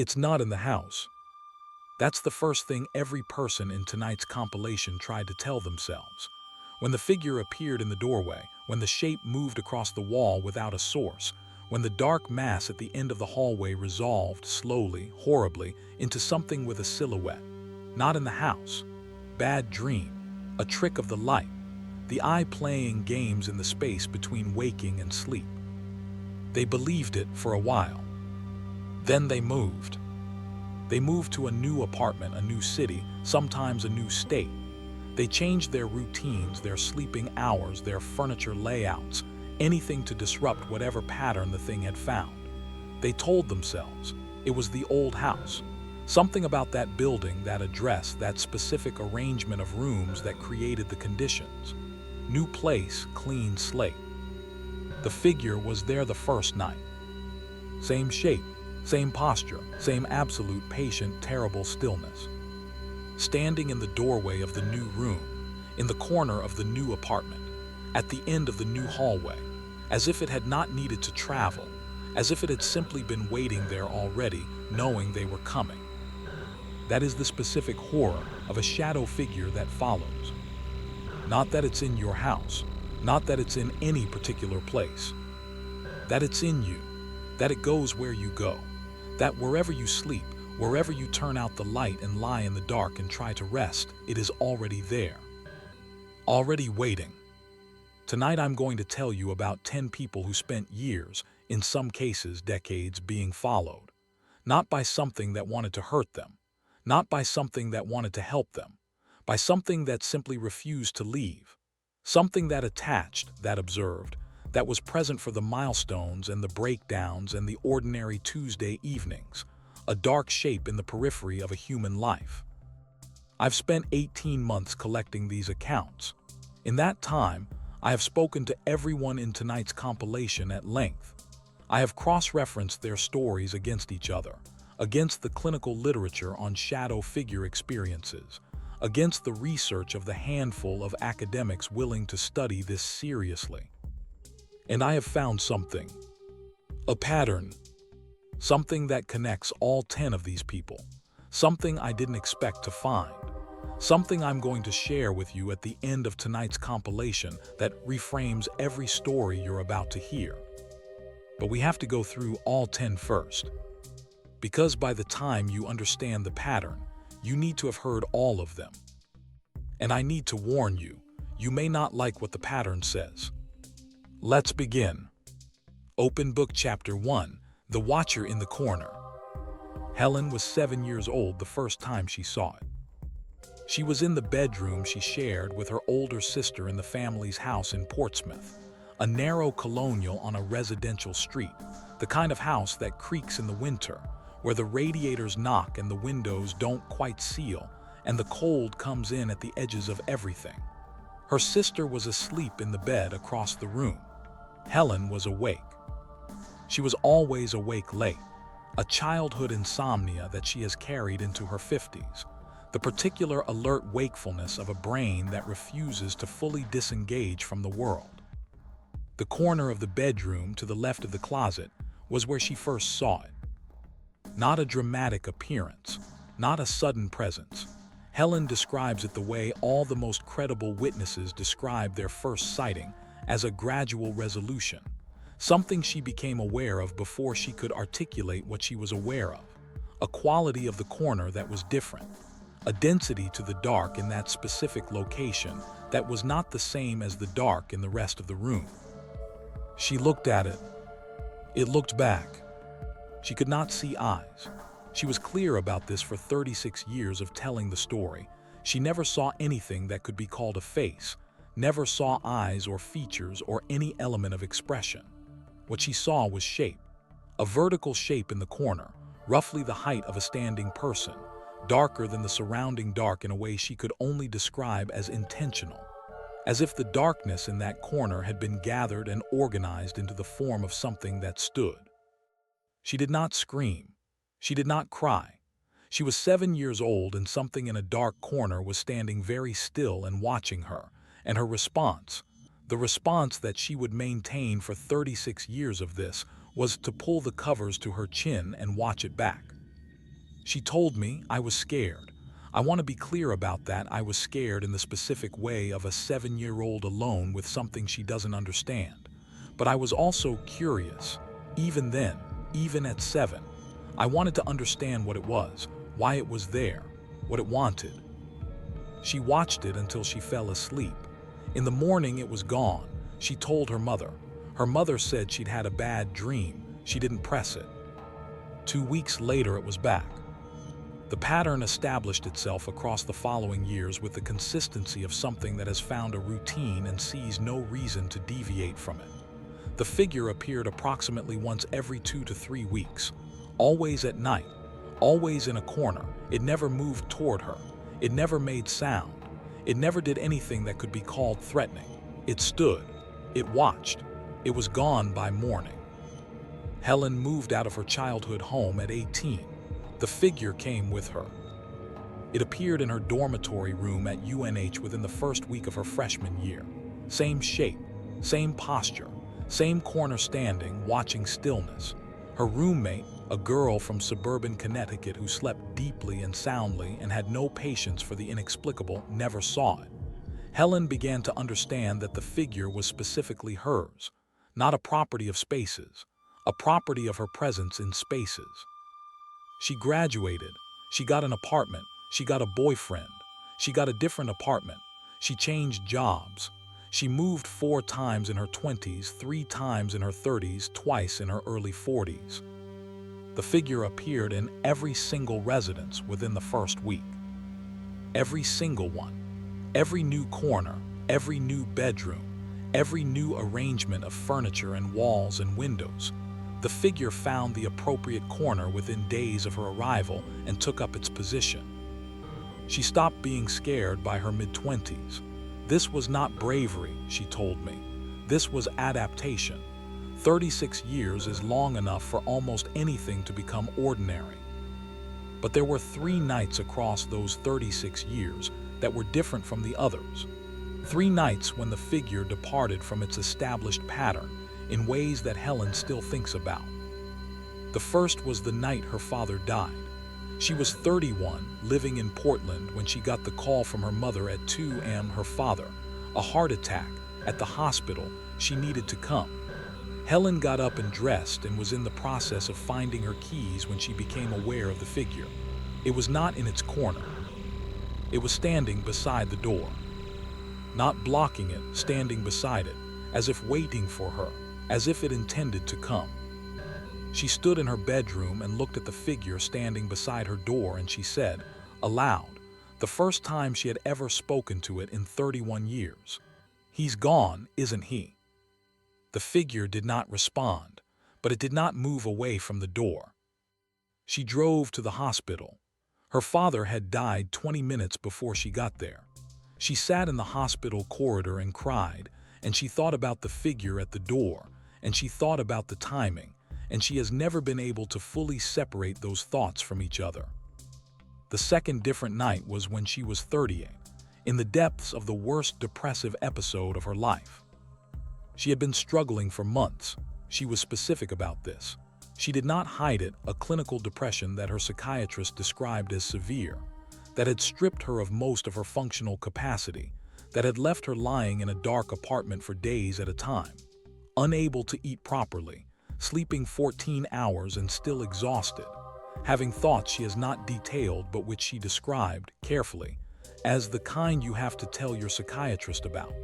It's not in the house. That's the first thing every person in tonight's compilation tried to tell themselves. When the figure appeared in the doorway, when the shape moved across the wall without a source, when the dark mass at the end of the hallway resolved slowly, horribly, into something with a silhouette. Not in the house. Bad dream. A trick of the light. The eye playing games in the space between waking and sleep. They believed it for a while. Then they moved. They moved to a new apartment, a new city, sometimes a new state. They changed their routines, their sleeping hours, their furniture layouts, anything to disrupt whatever pattern the thing had found. They told themselves it was the old house. Something about that building, that address, that specific arrangement of rooms that created the conditions. New place, clean slate. The figure was there the first night. Same shape, same posture, same absolute patient, terrible stillness. Standing in the doorway of the new room, in the corner of the new apartment, at the end of the new hallway, as if it had not needed to travel, as if it had simply been waiting there already, knowing they were coming. That is the specific horror of a shadow figure that follows. Not that it's in your house, not that it's in any particular place. That it's in you, that it goes where you go, that wherever you sleep, wherever you turn out the light and lie in the dark and try to rest, it is already there. Already waiting. Tonight I'm going to tell you about 10 people who spent years, in some cases decades, being followed. Not by something that wanted to hurt them, not by something that wanted to help them, by something that simply refused to leave. Something that attached, that observed, that was present for the milestones and the breakdowns and the ordinary Tuesday evenings, a dark shape in the periphery of a human life. I've spent 18 months collecting these accounts. In that time, I have spoken to everyone in tonight's compilation at length. I have cross-referenced their stories against each other, against the clinical literature on shadow figure experiences, against the research of the handful of academics willing to study this seriously. And I have found something. A pattern. Something that connects all 10 of these people. Something I didn't expect to find. Something I'm going to share with you at the end of tonight's compilation that reframes every story you're about to hear. But we have to go through all 10 first. Because by the time you understand the pattern, you need to have heard all of them. And I need to warn you, you may not like what the pattern says. Let's begin. Open Book Chapter 1, The Watcher in the Corner. Helen was 7 years old the first time she saw it. She was in the bedroom she shared with her older sister in the family's house in Portsmouth, a narrow colonial on a residential street, the kind of house that creaks in the winter, where the radiators knock and the windows don't quite seal, and the cold comes in at the edges of everything. Her sister was asleep in the bed across the room. Helen was awake. She was always awake late, a childhood insomnia that she has carried into her 50s, the particular alert wakefulness of a brain that refuses to fully disengage from the world. The corner of the bedroom to the left of the closet was where she first saw it. Not a dramatic appearance, not a sudden presence. Helen describes it the way all the most credible witnesses describe their first sighting, as a gradual resolution, something she became aware of before she could articulate what she was aware of, a quality of the corner that was different, a density to the dark in that specific location that was not the same as the dark in the rest of the room. She looked at it. It looked back. She could not see eyes. She was clear about this for 36 years of telling the story. She never saw anything that could be called a face, never saw eyes or features or any element of expression. What she saw was shape, a vertical shape in the corner, roughly the height of a standing person, darker than the surrounding dark in a way she could only describe as intentional, as if the darkness in that corner had been gathered and organized into the form of something that stood. She did not scream. She did not cry. She was 7 years old, and something in a dark corner was standing very still and watching her, and her response, the response that she would maintain for 36 years of this, was to pull the covers to her chin and watch it back. She told me I was scared. I want to be clear about that. I was scared in the specific way of a 7-year-old alone with something she doesn't understand. But I was also curious. Even then, even at 7, I wanted to understand what it was, why it was there, what it wanted. She watched it until she fell asleep. In the morning, it was gone. She told her mother. Her mother said she'd had a bad dream. She didn't press it. 2 weeks later, it was back. The pattern established itself across the following years with the consistency of something that has found a routine and sees no reason to deviate from it. The figure appeared approximately once every 2 to 3 weeks, always at night, always in a corner. It never moved toward her. It never made sound. It never did anything that could be called threatening. It stood. It watched. It was gone by morning. Helen moved out of her childhood home at 18. The figure came with her. It appeared in her dormitory room at UNH within the first week of her freshman year. Same shape, same posture, same corner standing, watching stillness. Her roommate, a girl from suburban Connecticut who slept deeply and soundly and had no patience for the inexplicable, never saw it. Helen began to understand that the figure was specifically hers, not a property of spaces, a property of her presence in spaces. She graduated. She got an apartment. She got a boyfriend. She got a different apartment. She changed jobs. She moved 4 times in her 20s, 3 times in her 30s, twice in her early 40s. The figure appeared in every single residence within the first week. Every single one. Every new corner, every new bedroom, every new arrangement of furniture and walls and windows. The figure found the appropriate corner within days of her arrival and took up its position. She stopped being scared by her mid-20s. This was not bravery, she told me. This was adaptation. 36 years is long enough for almost anything to become ordinary. But there were 3 nights across those 36 years that were different from the others. 3 nights when the figure departed from its established pattern in ways that Helen still thinks about. The first was the night her father died. She was 31, living in Portland, when she got the call from her mother at 2 a.m. Her father, a heart attack, at the hospital. She needed to come. Helen got up and dressed and was in the process of finding her keys when she became aware of the figure. It was not in its corner. It was standing beside the door. Not blocking it, standing beside it, as if waiting for her, as if it intended to come. She stood in her bedroom and looked at the figure standing beside her door, and she said, aloud, the first time she had ever spoken to it in 31 years, "He's gone, isn't he?" The figure did not respond, but it did not move away from the door. She drove to the hospital. Her father had died 20 minutes before she got there. She sat in the hospital corridor and cried, and she thought about the figure at the door, and she thought about the timing, and she has never been able to fully separate those thoughts from each other. The second different night was when she was 38, in the depths of the worst depressive episode of her life. She had been struggling for months. She was specific about this. She did not hide it, a clinical depression that her psychiatrist described as severe, that had stripped her of most of her functional capacity, that had left her lying in a dark apartment for days at a time, unable to eat properly, sleeping 14 hours and still exhausted, having thoughts she has not detailed but which she described, carefully, as the kind you have to tell your psychiatrist about.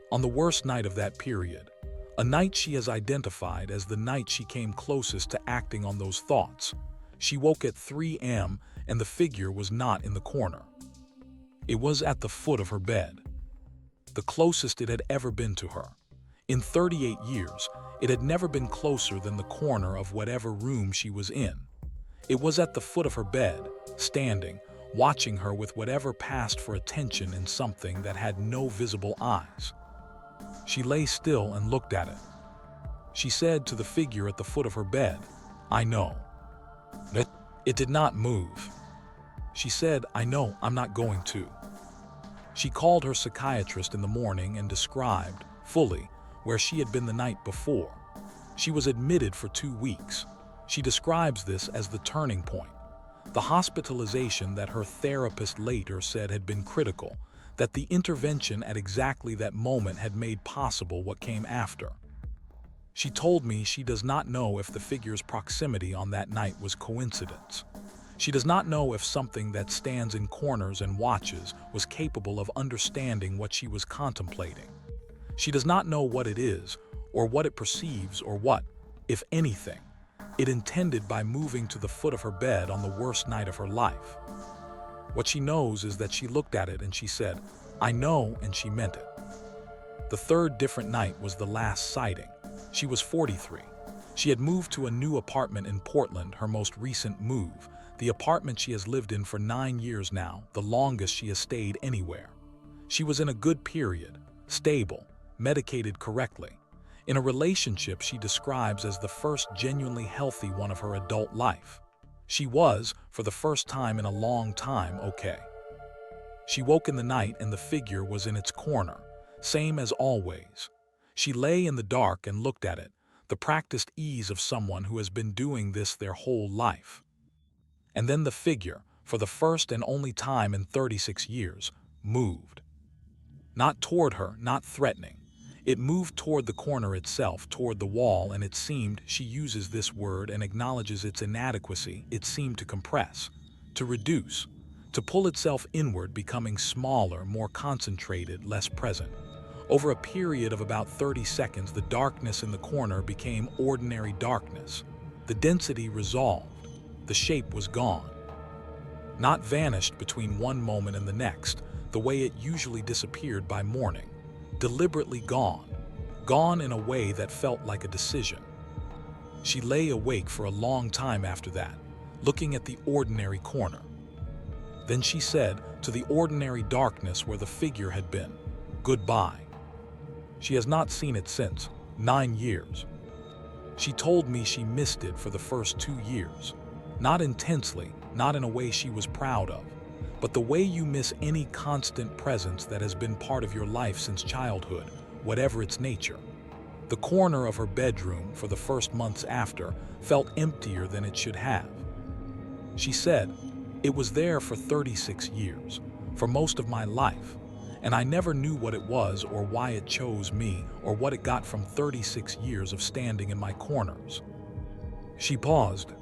On the worst night of that period, a night she has identified as the night she came closest to acting on those thoughts, she woke at 3 a.m. and the figure was not in the corner. It was at the foot of her bed, the closest it had ever been to her. In 38 years, it had never been closer than the corner of whatever room she was in. It was at the foot of her bed, standing, watching her with whatever passed for attention in something that had no visible eyes. She lay still and looked at it. She said to the figure at the foot of her bed, "I know." It did not move. She said, "I know, I'm not going to." She called her psychiatrist in the morning and described, fully, where she had been the night before. She was admitted for 2 weeks. She describes this as the turning point. The hospitalization that her therapist later said had been critical, that the intervention at exactly that moment had made possible what came after. She told me she does not know if the figure's proximity on that night was coincidence. She does not know if something that stands in corners and watches was capable of understanding what she was contemplating. She does not know what it is, or what it perceives, or what, if anything, it intended by moving to the foot of her bed on the worst night of her life. What she knows is that she looked at it and she said, "I know," and she meant it. The third different night was the last sighting. She was 43. She had moved to a new apartment in Portland, her most recent move, the apartment she has lived in for 9 years now, the longest she has stayed anywhere. She was in a good period, stable, medicated correctly, in a relationship she describes as the first genuinely healthy one of her adult life. She was, for the first time in a long time, okay. She woke in the night and the figure was in its corner, same as always. She lay in the dark and looked at it, the practiced ease of someone who has been doing this their whole life. And then the figure, for the first and only time in 36 years, moved. Not toward her, not threatening. It moved toward the corner itself, toward the wall, and it seemed, she uses this word and acknowledges its inadequacy, it seemed to compress, to reduce, to pull itself inward, becoming smaller, more concentrated, less present. Over a period of about 30 seconds, the darkness in the corner became ordinary darkness. The density resolved. The shape was gone. Not vanished between one moment and the next, the way it usually disappeared by morning. Deliberately gone. Gone in a way that felt like a decision. She lay awake for a long time after that, looking at the ordinary corner. Then she said, to the ordinary darkness where the figure had been, "Goodbye." She has not seen it since, 9 years. She told me she missed it for the first 2 years. Not intensely, not in a way she was proud of, but the way you miss any constant presence that has been part of your life since childhood, whatever its nature. The corner of her bedroom, for the first months after, felt emptier than it should have. She said, "It was there for 36 years, for most of my life, and I never knew what it was or why it chose me or what it got from 36 years of standing in my corners." She paused.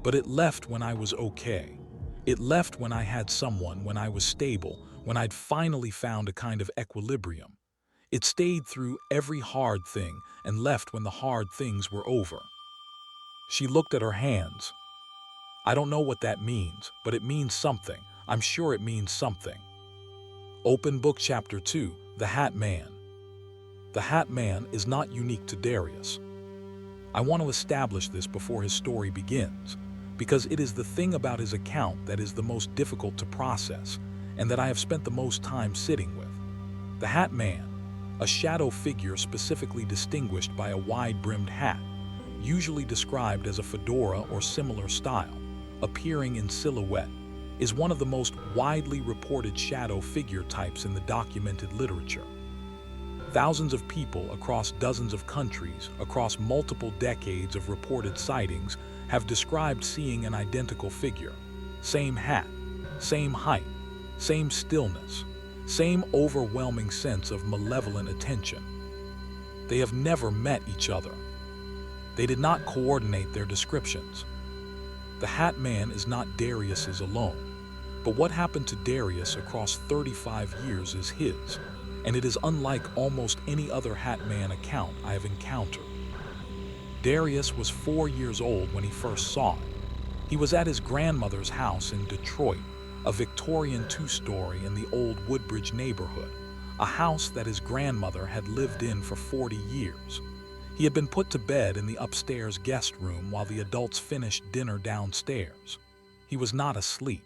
"But it left when I was okay. It left when I had someone, when I was stable, when I'd finally found a kind of equilibrium. It stayed through every hard thing and left when the hard things were over." She looked at her hands. "I don't know what that means, but it means something. I'm sure it means something." Open Book Chapter 2, The Hat Man. The Hat Man is not unique to Darius. I want to establish this before his story begins, because it is the thing about his account that is the most difficult to process, and that I have spent the most time sitting with. The Hat Man, a shadow figure specifically distinguished by a wide-brimmed hat, usually described as a fedora or similar style, appearing in silhouette, is one of the most widely reported shadow figure types in the documented literature. Thousands of people across dozens of countries, across multiple decades of reported sightings, have described seeing an identical figure. Same hat, same height, same stillness, same overwhelming sense of malevolent attention. They have never met each other. They did not coordinate their descriptions. The Hat Man is not Darius's alone, but what happened to Darius across 35 years is his, and it is unlike almost any other Hat Man account I have encountered. Darius was 4 years old when he first saw it. He was at his grandmother's house in Detroit, a Victorian two-story in the old Woodbridge neighborhood, a house that his grandmother had lived in for 40 years. He had been put to bed in the upstairs guest room while the adults finished dinner downstairs. He was not asleep.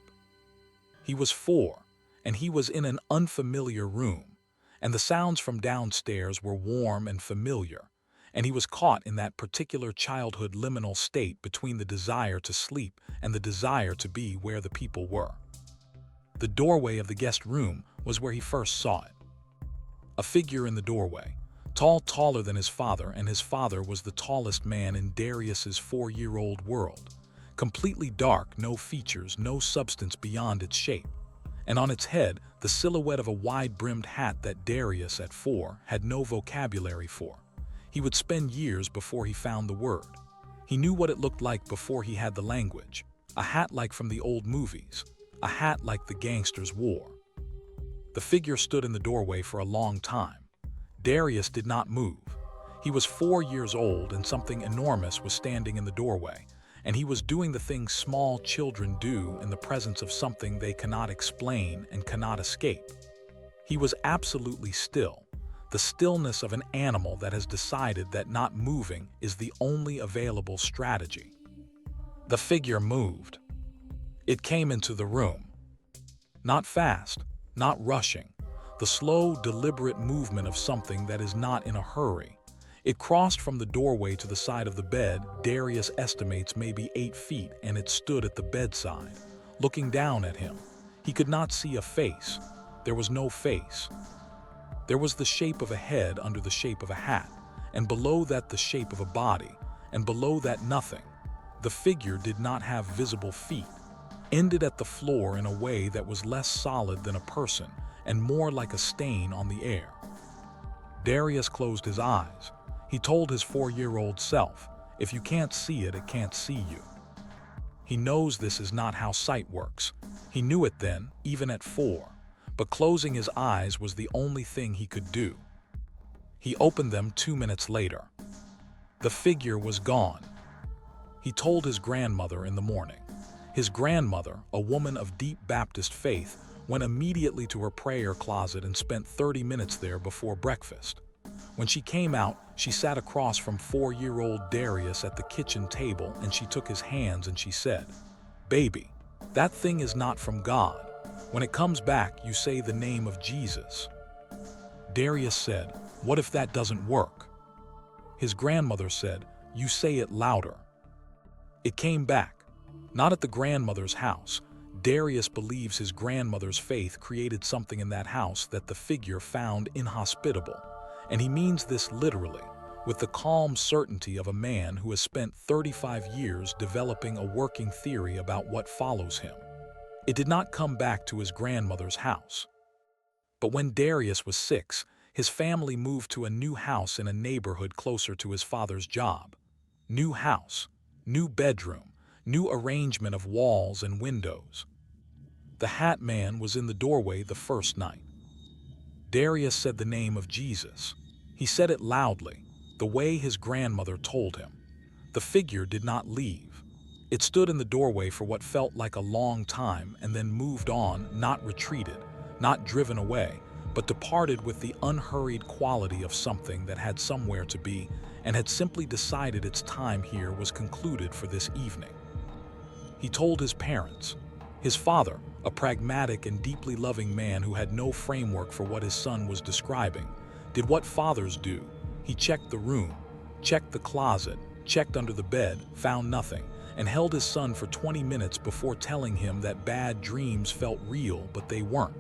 He was 4, and he was in an unfamiliar room, and the sounds from downstairs were warm and familiar, and he was caught in that particular childhood liminal state between the desire to sleep and the desire to be where the people were. The doorway of the guest room was where he first saw it. A figure in the doorway, taller than his father, and his father was the tallest man in Darius's 4-year-old world, Completely dark, no features, no substance beyond its shape. And on its head, the silhouette of a wide-brimmed hat that Darius, at 4, had no vocabulary for. He would spend years before he found the word. He knew what it looked like before he had the language. A hat like from the old movies. A hat like the gangsters wore. The figure stood in the doorway for a long time. Darius did not move. He was 4 years old and something enormous was standing in the doorway, and he was doing the things small children do in the presence of something they cannot explain and cannot escape. He was absolutely still, the stillness of an animal that has decided that not moving is the only available strategy. The figure moved. It came into the room. Not fast, not rushing, the slow, deliberate movement of something that is not in a hurry. It crossed from the doorway to the side of the bed. Darius estimates maybe 8 feet, and it stood at the bedside, looking down at him. He could not see a face. There was no face. There was the shape of a head under the shape of a hat, and below that the shape of a body, and below that nothing. The figure did not have visible feet, ended at the floor in a way that was less solid than a person, and more like a stain on the air. Darius closed his eyes. He told his 4-year-old self, if you can't see it, it can't see you. He knows this is not how sight works. He knew it then, even at 4, but closing his eyes was the only thing he could do. He opened them 2 minutes later. The figure was gone. He told his grandmother in the morning. His grandmother, a woman of deep Baptist faith, went immediately to her prayer closet and spent 30 minutes there before breakfast. When she came out, she sat across from 4-year-old Darius at the kitchen table, and she took his hands and she said, "Baby, that thing is not from God. When it comes back, you say the name of Jesus." Darius said, "What if that doesn't work?" His grandmother said, "You say it louder." It came back. Not at the grandmother's house. Darius believes his grandmother's faith created something in that house that the figure found inhospitable. And he means this literally, with the calm certainty of a man who has spent 35 years developing a working theory about what follows him. It did not come back to his grandmother's house. But when Darius was 6, his family moved to a new house in a neighborhood closer to his father's job. New house, new bedroom, new arrangement of walls and windows. The Hat Man was in the doorway the first night. Darius said the name of Jesus. He said it loudly, the way his grandmother told him. The figure did not leave. It stood in the doorway for what felt like a long time and then moved on, not retreated, not driven away, but departed with the unhurried quality of something that had somewhere to be and had simply decided its time here was concluded for this evening. He told his parents. His father, a pragmatic and deeply loving man who had no framework for what his son was describing, did what fathers do. He checked the room, checked the closet, checked under the bed, found nothing, and held his son for 20 minutes before telling him that bad dreams felt real, but they weren't.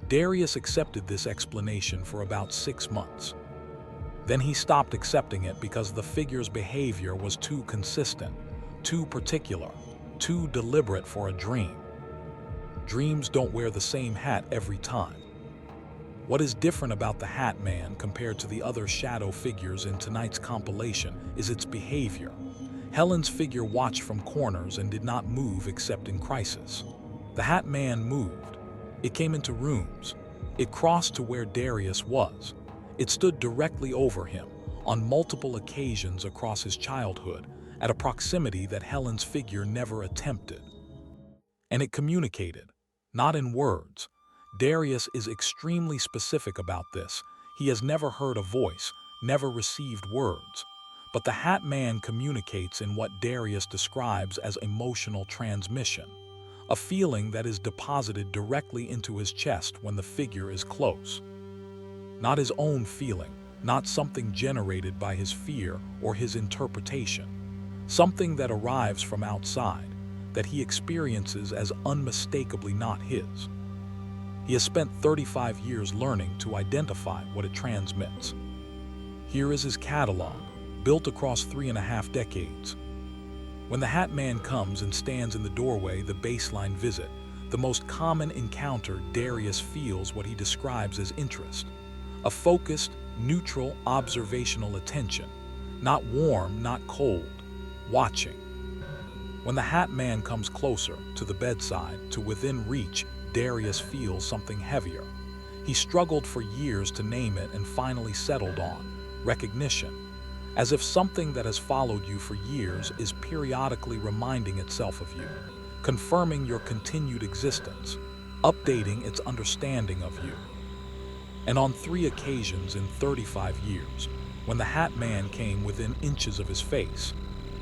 Darius accepted this explanation for about 6 months. Then he stopped accepting it because the figure's behavior was too consistent, too particular, too deliberate for a dream. Dreams don't wear the same hat every time. What is different about the Hat Man compared to the other shadow figures in tonight's compilation is its behavior. Helen's figure watched from corners and did not move except in crisis. The Hat Man moved. It came into rooms. It crossed to where Darius was. It stood directly over him, on multiple occasions across his childhood, at a proximity that Helen's figure never attempted. And it communicated, not in words. Darius is extremely specific about this. He has never heard a voice, never received words. But the Hat Man communicates in what Darius describes as emotional transmission, a feeling that is deposited directly into his chest when the figure is close. Not his own feeling, not something generated by his fear or his interpretation. Something that arrives from outside, that he experiences as unmistakably not his. He has spent 35 years learning to identify what it transmits. Here is his catalog, built across 3.5 decades. When the Hat Man comes and stands in the doorway, the baseline visit, the most common encounter, Darius feels what he describes as interest. A focused, neutral, observational attention. Not warm, not cold. Watching. When the Hat Man comes closer, to the bedside, to within reach, Darius feels something heavier. He struggled for years to name it and finally settled on recognition. As if something that has followed you for years is periodically reminding itself of you, confirming your continued existence, updating its understanding of you. And on 3 occasions in 35 years, when the Hat Man came within inches of his face,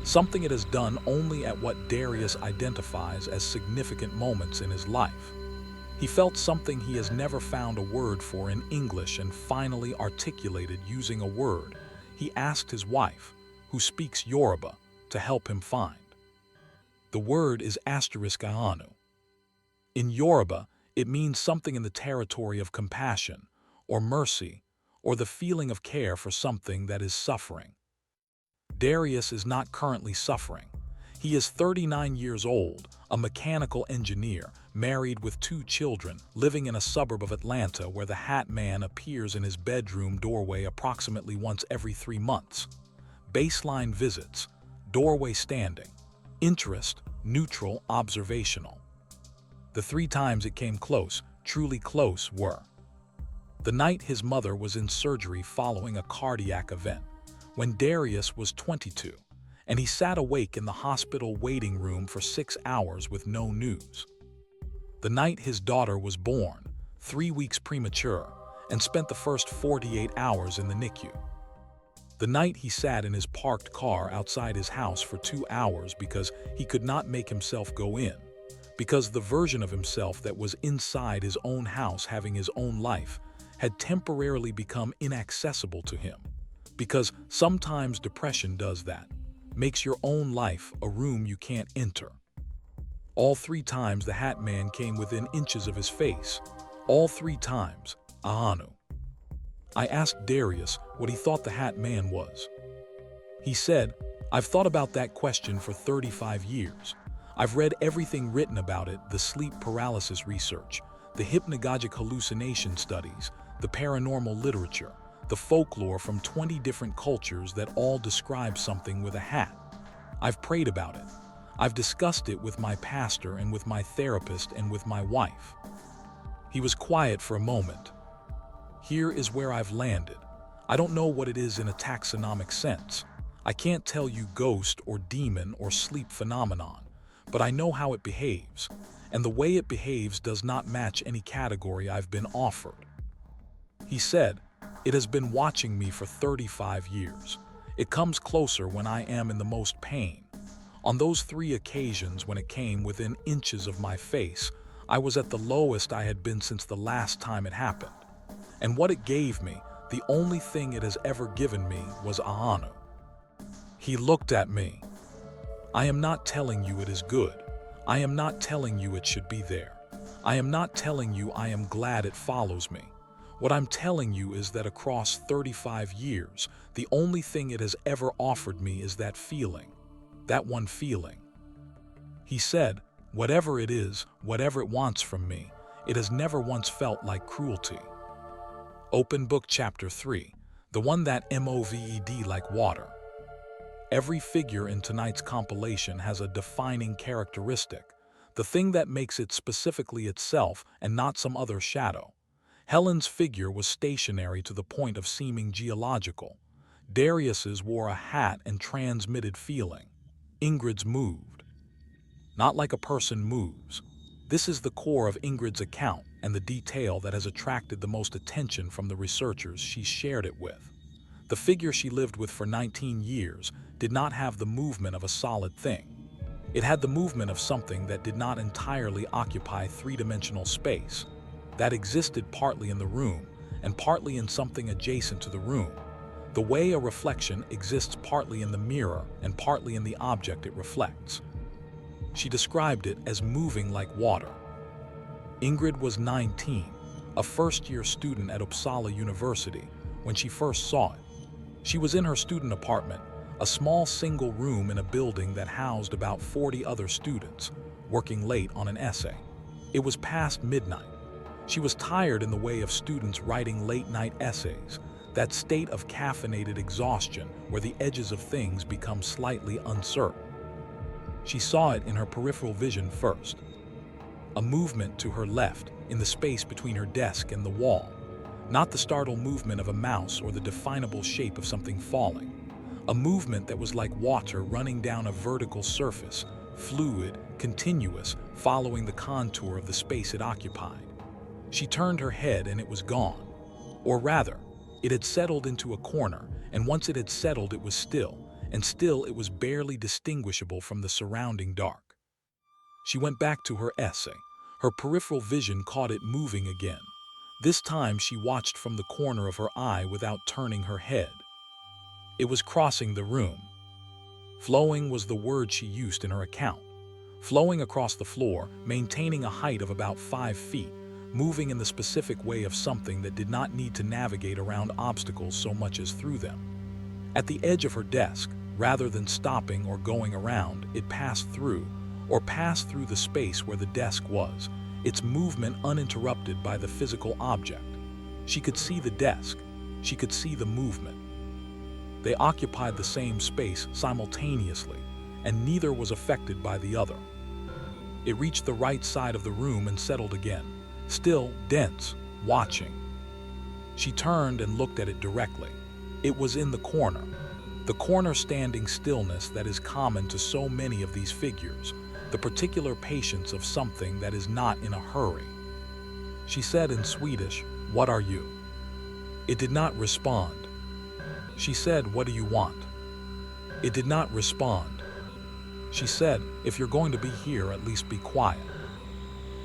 something it has done only at what Darius identifies as significant moments in his life. He felt something he has never found a word for in English and finally articulated using a word he asked his wife, who speaks Yoruba, to help him find. The word is *anu. In Yoruba, it means something in the territory of compassion, or mercy, or the feeling of care for something that is suffering. Darius is not currently suffering. He is 39 years old, a mechanical engineer, married with 2 children, living in a suburb of Atlanta where the Hat Man appears in his bedroom doorway approximately once every 3 months. Baseline visits, doorway standing, interest, neutral, observational. The 3 times it came close, truly close, were the night his mother was in surgery following a cardiac event, when Darius was 22, and he sat awake in the hospital waiting room for 6 hours with no news. The night his daughter was born, 3 weeks premature, and spent the first 48 hours in the NICU. The night he sat in his parked car outside his house for 2 hours because he could not make himself go in, because the version of himself that was inside his own house having his own life had temporarily become inaccessible to him. Because sometimes depression does that, makes your own life a room you can't enter. All 3 times the Hat Man came within inches of his face. All 3 times, Anu. I asked Darius what he thought the Hat Man was. He said, "I've thought about that question for 35 years. I've read everything written about it, the sleep paralysis research, the hypnagogic hallucination studies, the paranormal literature, the folklore from 20 different cultures that all describe something with a hat. I've prayed about it. I've discussed it with my pastor and with my therapist and with my wife." He was quiet for a moment. "Here is where I've landed. I don't know what it is in a taxonomic sense. I can't tell you ghost or demon or sleep phenomenon, but I know how it behaves, and the way it behaves does not match any category I've been offered." He said, "It has been watching me for 35 years. It comes closer when I am in the most pain. On those 3 occasions when it came within inches of my face, I was at the lowest I had been since the last time it happened. And what it gave me, the only thing it has ever given me, was Anu." He looked at me. "I am not telling you it is good. I am not telling you it should be there. I am not telling you I am glad it follows me. What I'm telling you is that across 35 years, the only thing it has ever offered me is that feeling. That one feeling." He said, "Whatever it is, whatever it wants from me, it has never once felt like cruelty." Open Book Chapter 3, the one that moved like water. Every figure in tonight's compilation has a defining characteristic, the thing that makes it specifically itself and not some other shadow. Helen's figure was stationary to the point of seeming geological. Darius's wore a hat and transmitted feeling. Ingrid's moved. Not like a person moves. This is the core of Ingrid's account and the detail that has attracted the most attention from the researchers she shared it with. The figure she lived with for 19 years did not have the movement of a solid thing. It had the movement of something that did not entirely occupy 3-dimensional space, that existed partly in the room and partly in something adjacent to the room, the way a reflection exists partly in the mirror and partly in the object it reflects. She described it as moving like water. Ingrid was 19, a first-year student at Uppsala University, when she first saw it. She was in her student apartment, a small single room in a building that housed about 40 other students, working late on an essay. It was past midnight. She was tired in the way of students writing late-night essays, that state of caffeinated exhaustion where the edges of things become slightly uncertain. She saw it in her peripheral vision first. A movement to her left, in the space between her desk and the wall. Not the startled movement of a mouse or the definable shape of something falling. A movement that was like water running down a vertical surface, fluid, continuous, following the contour of the space it occupied. She turned her head and it was gone. Or rather, it had settled into a corner, and once it had settled it was still, and still it was barely distinguishable from the surrounding dark. She went back to her essay. Her peripheral vision caught it moving again. This time she watched from the corner of her eye without turning her head. It was crossing the room. Flowing was the word she used in her account. Flowing across the floor, maintaining a height of about 5 feet, moving in the specific way of something that did not need to navigate around obstacles so much as through them. At the edge of her desk, rather than stopping or going around, it passed through the space where the desk was, its movement uninterrupted by the physical object. She could see the desk. She could see the movement. They occupied the same space simultaneously, and neither was affected by the other. It reached the right side of the room and settled again, still dense, watching. She turned and looked at it directly. It was in the corner standing stillness that is common to so many of these figures, the particular patience of something that is not in a hurry. She said in Swedish, "What are you?" It did not respond. She said, "What do you want?" It did not respond. She said, "If you're going to be here, at least be quiet."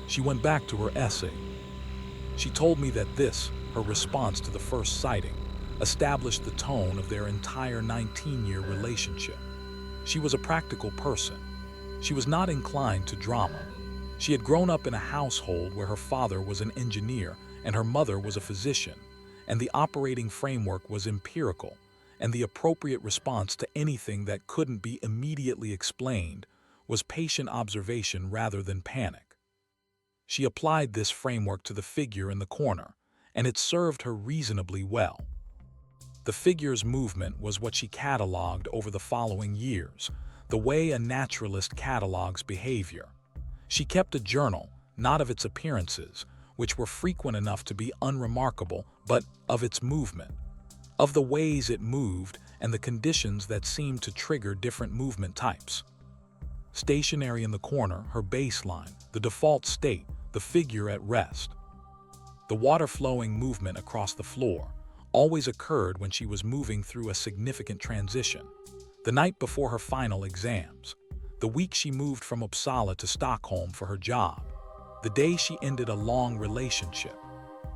She went back to her essay. She told me that this, her response to the first sighting, established the tone of their entire 19-year relationship. She was a practical person. She was not inclined to drama. She had grown up in a household where her father was an engineer and her mother was a physician, and the operating framework was empirical, and the appropriate response to anything that couldn't be immediately explained was patient observation rather than panic. She applied this framework to the figure in the corner, and it served her reasonably well. The figure's movement was what she cataloged over the following years, the way a naturalist catalogs behavior. She kept a journal, not of its appearances, which were frequent enough to be unremarkable, but of its movement, of the ways it moved and the conditions that seemed to trigger different movement types. Stationary in the corner, her baseline, the default state, the figure at rest. The water-flowing movement across the floor always occurred when she was moving through a significant transition. The night before her final exams, the week she moved from Uppsala to Stockholm for her job, the day she ended a long relationship,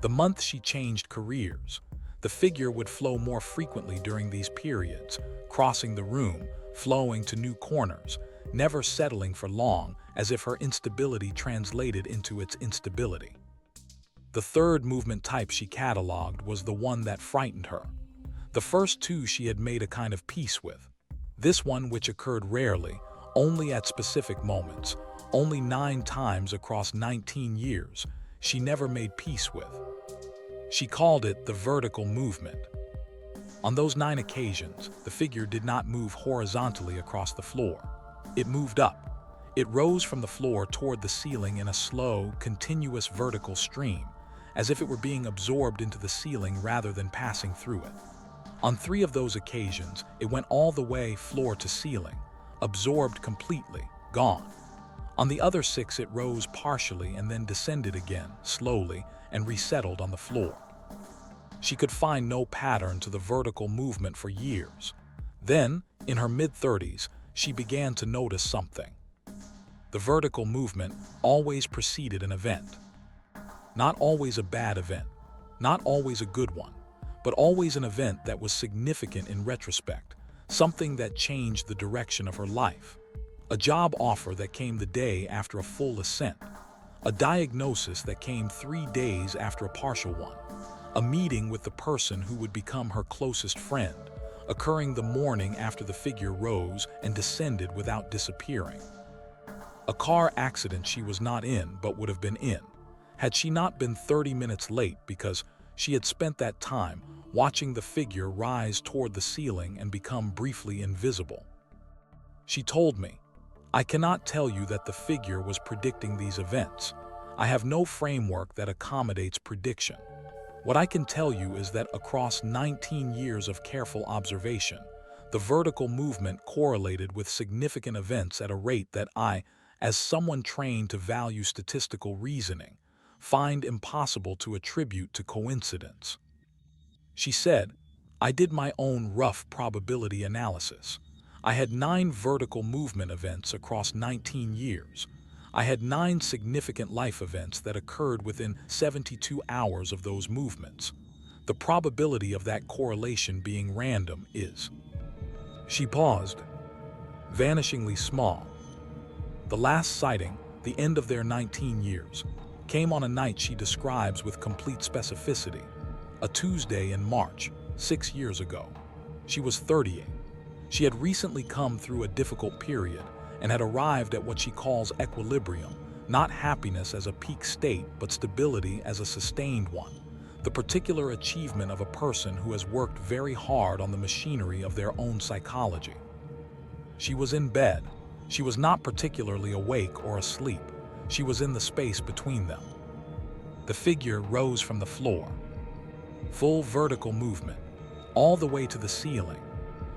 the month she changed careers. The figure would flow more frequently during these periods, crossing the room, flowing to new corners, never settling for long, as if her instability translated into its instability. The third movement type she cataloged was the one that frightened her. The first two she had made a kind of peace with. This one, which occurred rarely, only at specific moments, only 9 times across 19 years, she never made peace with. She called it the vertical movement. On those 9 occasions, the figure did not move horizontally across the floor. It moved up. It rose from the floor toward the ceiling in a slow, continuous vertical stream, as if it were being absorbed into the ceiling rather than passing through it. On 3 of those occasions, it went all the way floor to ceiling, absorbed completely, gone. On the other 6, it rose partially and then descended again, slowly, and resettled on the floor. She could find no pattern to the vertical movement for years. Then, in her mid-30s, she began to notice something. The vertical movement always preceded an event. Not always a bad event, not always a good one, but always an event that was significant in retrospect, something that changed the direction of her life. A job offer that came the day after a full ascent, a diagnosis that came 3 days after a partial one, a meeting with the person who would become her closest friend, occurring the morning after the figure rose and descended without disappearing. A car accident she was not in but would have been in, had she not been 30 minutes late because she had spent that time watching the figure rise toward the ceiling and become briefly invisible. She told me, "I cannot tell you that the figure was predicting these events. I have no framework that accommodates prediction. What I can tell you is that across 19 years of careful observation, the vertical movement correlated with significant events at a rate that I, as someone trained to value statistical reasoning, find impossible to attribute to coincidence." She said, "I did my own rough probability analysis. I had 9 vertical movement events across 19 years. I had 9 significant life events that occurred within 72 hours of those movements. The probability of that correlation being random is—" She paused. "Vanishingly small. The last sighting, the end of their 19 years, came on a night she describes with complete specificity, a Tuesday in March, 6 years ago. She was 38. She had recently come through a difficult period and had arrived at what she calls equilibrium, not happiness as a peak state, but stability as a sustained one, the particular achievement of a person who has worked very hard on the machinery of their own psychology. She was in bed. She was not particularly awake or asleep. She was in the space between them. The figure rose from the floor. Full vertical movement, all the way to the ceiling.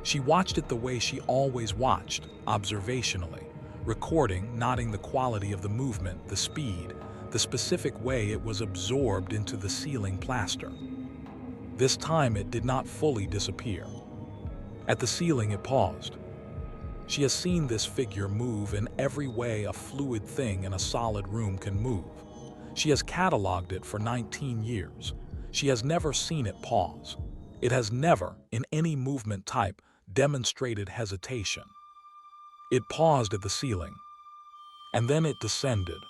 She watched it the way she always watched, observationally, recording, noting the quality of the movement, the speed, the specific way it was absorbed into the ceiling plaster. This time it did not fully disappear. At the ceiling it paused. She has seen this figure move in every way a fluid thing in a solid room can move. She has cataloged it for 19 years. She has never seen it pause. It has never, in any movement type, demonstrated hesitation. It paused at the ceiling, and then it descended.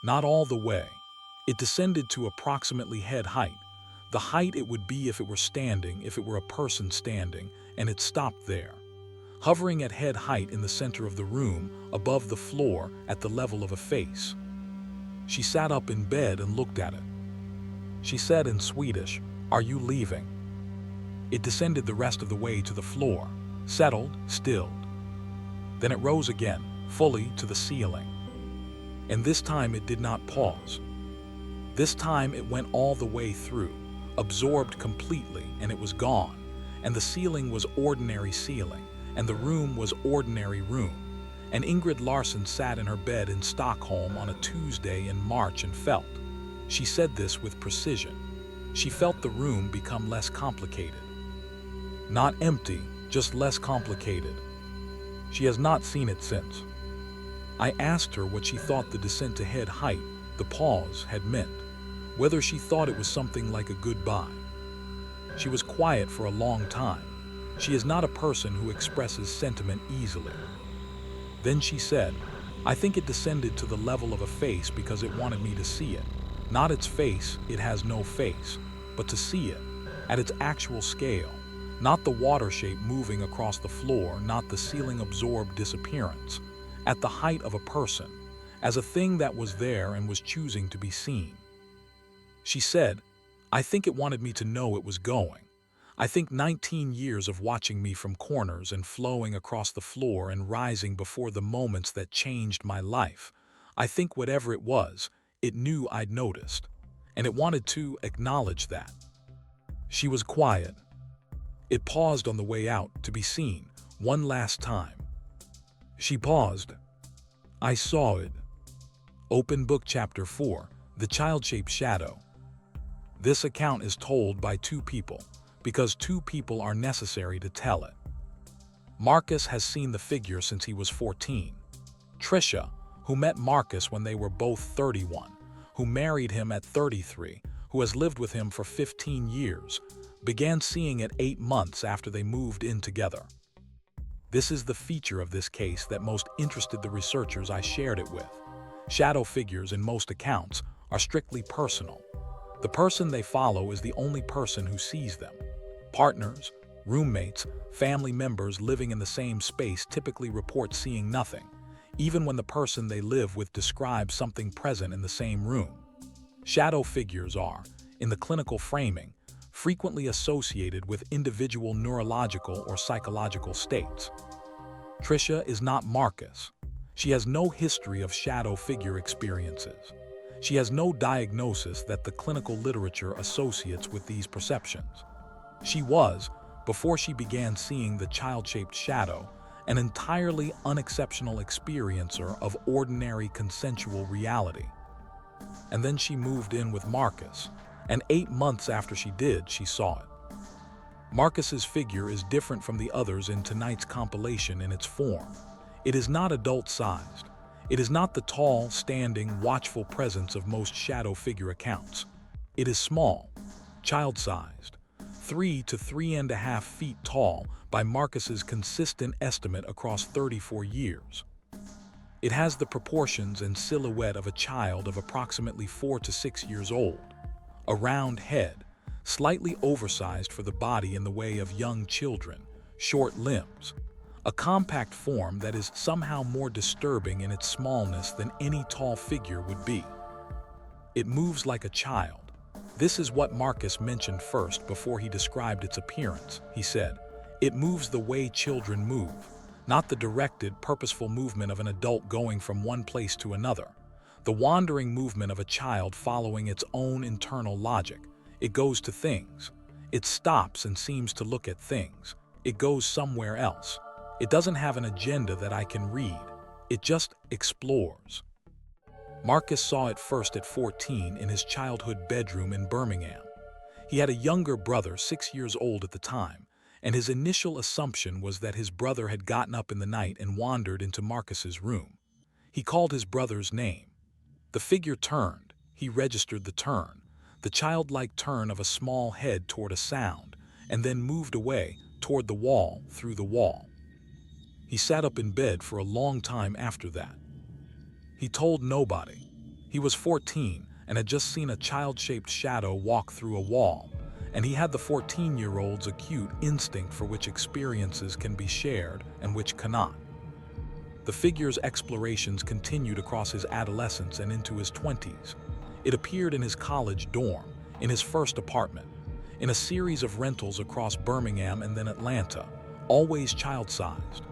Not all the way. It descended to approximately head height, the height it would be if it were standing, if it were a person standing, and it stopped there, hovering at head height in the center of the room, above the floor, at the level of a face. She sat up in bed and looked at it. She said in Swedish, "Are you leaving?" It descended the rest of the way to the floor, settled, stilled. Then it rose again, fully to the ceiling. And this time it did not pause. This time it went all the way through, absorbed completely, and it was gone. And the ceiling was ordinary ceiling, and the room was ordinary room. And Ingrid Larsson sat in her bed in Stockholm on a Tuesday in March and felt. She said this with precision. She felt the room become less complicated. Not empty, just less complicated. She has not seen it since. I asked her what she thought the descent to head height, the pause, had meant, whether she thought it was something like a goodbye. She was quiet for a long time. She is not a person who expresses sentiment easily. Then she said, "I think it descended to the level of a face because it wanted me to see it. Not its face, it has no face, but to see it, at its actual scale. Not the water shape moving across the floor, not the ceiling-absorbed disappearance. At the height of a person, as a thing that was there and was choosing to be seen." She said, "I think it wanted me to know it was going. I think 19 years of watching me from corners and flowing across the floor and rising before the moments that changed my life. I think whatever it was, it knew I'd noticed, and it wanted to acknowledge that." She was quiet. It paused on the way out to be seen one last time. She paused. I saw it. Open Book Chapter 4, The Child-Shaped Shadow. This account is told by 2 people, because 2 people are necessary to tell it. Marcus has seen the figure since he was 14. Tricia, who met Marcus when they were both 31, who married him at 33, who has lived with him for 15 years, began seeing it 8 months after they moved in together. This is the feature of this case that most interested the researchers I shared it with. Shadow figures, in most accounts, are strictly personal. The person they follow is the only person who sees them. Partners, Roommates, family members living in the same space typically report seeing nothing, even when the person they live with describes something present in the same room. Shadow figures are, in the clinical framing, frequently associated with individual neurological or psychological states. Trisha is not Marcus. She has no history of shadow figure experiences. She has no diagnosis that the clinical literature associates with these perceptions. She was, before she began seeing the child-shaped shadow, an entirely unexceptional experiencer of ordinary consensual reality. And then she moved in with Marcus, and 8 months after she did, she saw it. Marcus's figure is different from the others in tonight's compilation in its form. It is not adult-sized. It is not the tall, standing, watchful presence of most shadow figure accounts. It is small, child-sized, 3 to 3.5 feet tall by Marcus's consistent estimate across 34 years. It has the proportions and silhouette of a child of approximately 4 to 6 years old. A round head, slightly oversized for the body in the way of young children, short limbs. A compact form that is somehow more disturbing in its smallness than any tall figure would be. It moves like a child. This is what Marcus mentioned first before he described its appearance. He said, "It moves the way children move, not the directed, purposeful movement of an adult going from one place to another. The wandering movement of a child following its own internal logic. It goes to things. It stops and seems to look at things. It goes somewhere else. It doesn't have an agenda that I can read. It just explores." Marcus saw it first at 14 in his childhood bedroom in Birmingham. He had a younger brother 6 years old at the time, and his initial assumption was that his brother had gotten up in the night and wandered into Marcus's room. He called his brother's name. The figure turned. He registered the turn, the childlike turn of a small head toward a sound, and then moved away toward the wall, through the wall. He sat up in bed for a long time after that. He told nobody. He was 14 and had just seen a child-shaped shadow walk through a wall, and he had the 14-year-old's acute instinct for which experiences can be shared and which cannot. The figure's explorations continued across his adolescence and into his 20s. It appeared in his college dorm, in his first apartment, in a series of rentals across Birmingham and then Atlanta, always child-sized.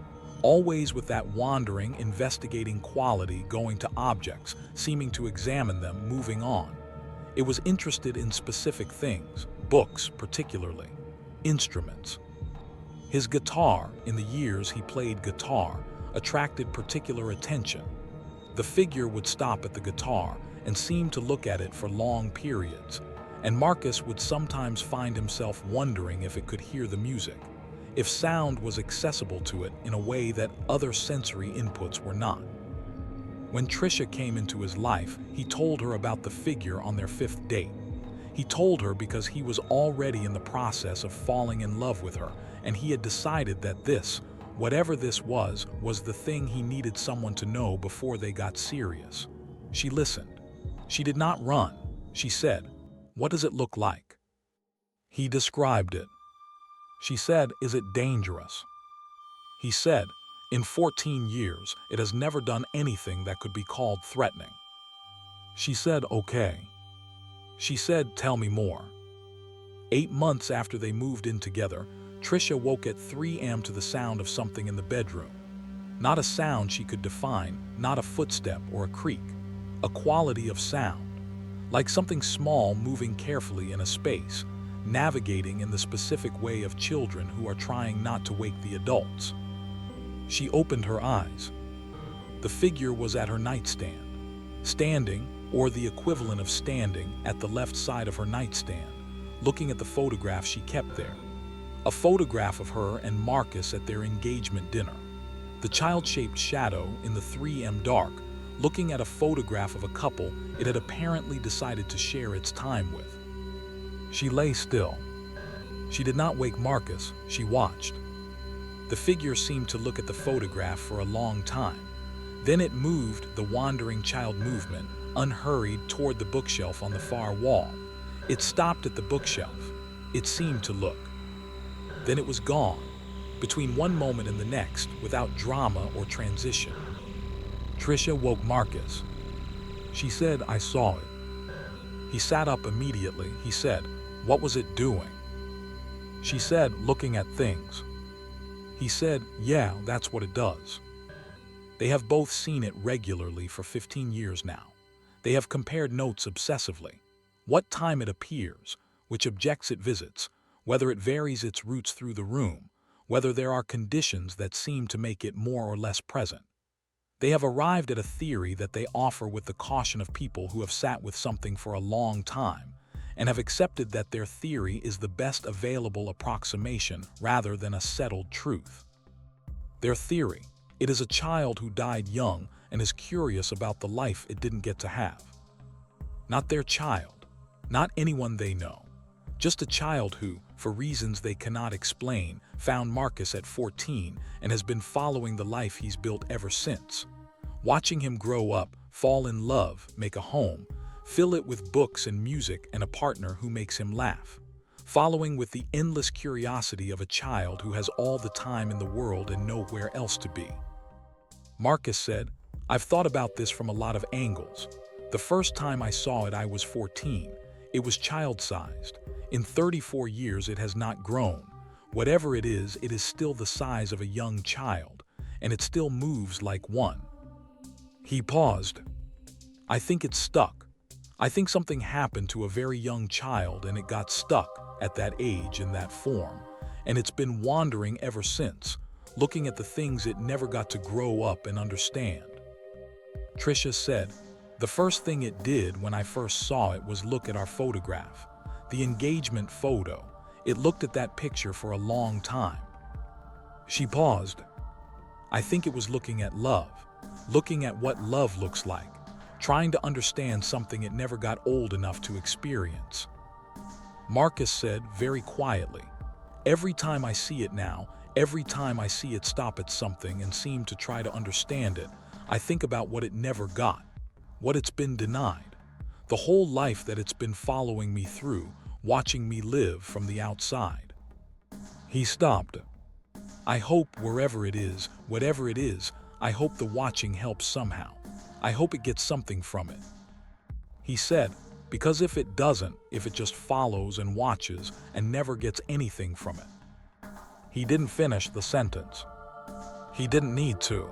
Always with that wandering, investigating quality, going to objects, seeming to examine them, moving on. It was interested in specific things, books particularly, instruments. His guitar, in the years he played guitar, attracted particular attention. The figure would stop at the guitar and seem to look at it for long periods, and Marcus would sometimes find himself wondering if it could hear the music, if sound was accessible to it in a way that other sensory inputs were not. When Trisha came into his life, he told her about the figure on their 5th date. He told her because he was already in the process of falling in love with her, and he had decided that this, whatever this was the thing he needed someone to know before they got serious. She listened. She did not run. She said, "What does it look like?" He described it. She said, "Is it dangerous?" He said, "In 14 years, it has never done anything that could be called threatening." She said, "Okay." She said, "Tell me more." 8 months after they moved in together, Trisha woke at 3 a.m. to the sound of something in the bedroom. Not a sound she could define, not a footstep or a creak. A quality of sound, like something small moving carefully in a space, navigating in the specific way of children who are trying not to wake the adults. She opened her eyes. The figure was at her nightstand, standing, or the equivalent of standing, at the left side of her nightstand, looking at the photograph she kept there. A photograph of her and Marcus at their engagement dinner. The child-shaped shadow in the 3 a.m. dark, looking at a photograph of a couple it had apparently decided to share its time with. She lay still. She did not wake Marcus, she watched. The figure seemed to look at the photograph for a long time. Then it moved, the wandering child movement, unhurried toward the bookshelf on the far wall. It stopped at the bookshelf. It seemed to look. Then it was gone, between one moment and the next, without drama or transition. Trisha woke Marcus. She said, "I saw it." He sat up immediately. He said, "What was it doing?" She said, "Looking at things." He said, "Yeah, that's what it does." They have both seen it regularly for 15 years now. They have compared notes obsessively. What time it appears, which objects it visits, whether it varies its routes through the room, whether there are conditions that seem to make it more or less present. They have arrived at a theory that they offer with the caution of people who have sat with something for a long time and have accepted that their theory is the best available approximation rather than a settled truth. Their theory: it is a child who died young and is curious about the life it didn't get to have. Not their child, not anyone they know, just a child who, for reasons they cannot explain, found Marcus at 14 and has been following the life he's built ever since. Watching him grow up, fall in love, make a home, fill it with books and music and a partner who makes him laugh. Following with the endless curiosity of a child who has all the time in the world and nowhere else to be. Marcus said, "I've thought about this from a lot of angles. The first time I saw it I was 14. It was child-sized. In 34 years it has not grown. Whatever it is still the size of a young child, and it still moves like one." He paused. "I think it's stuck. I think something happened to a very young child and it got stuck at that age in that form, and it's been wandering ever since, looking at the things it never got to grow up and understand." Trisha said, "The first thing it did when I first saw it was look at our photograph, the engagement photo. It looked at that picture for a long time." She paused. "I think it was looking at love, looking at what love looks like, trying to understand something it never got old enough to experience." Marcus said very quietly, "Every time I see it now, every time I see it stop at something and seem to try to understand it, I think about what it never got, what it's been denied, the whole life that it's been following me through, watching me live from the outside." He stopped. "I hope wherever it is, whatever it is, I hope the watching helps somehow. I hope it gets something from it." He said, "Because if it doesn't, if it just follows and watches and never gets anything from it." He didn't finish the sentence. He didn't need to.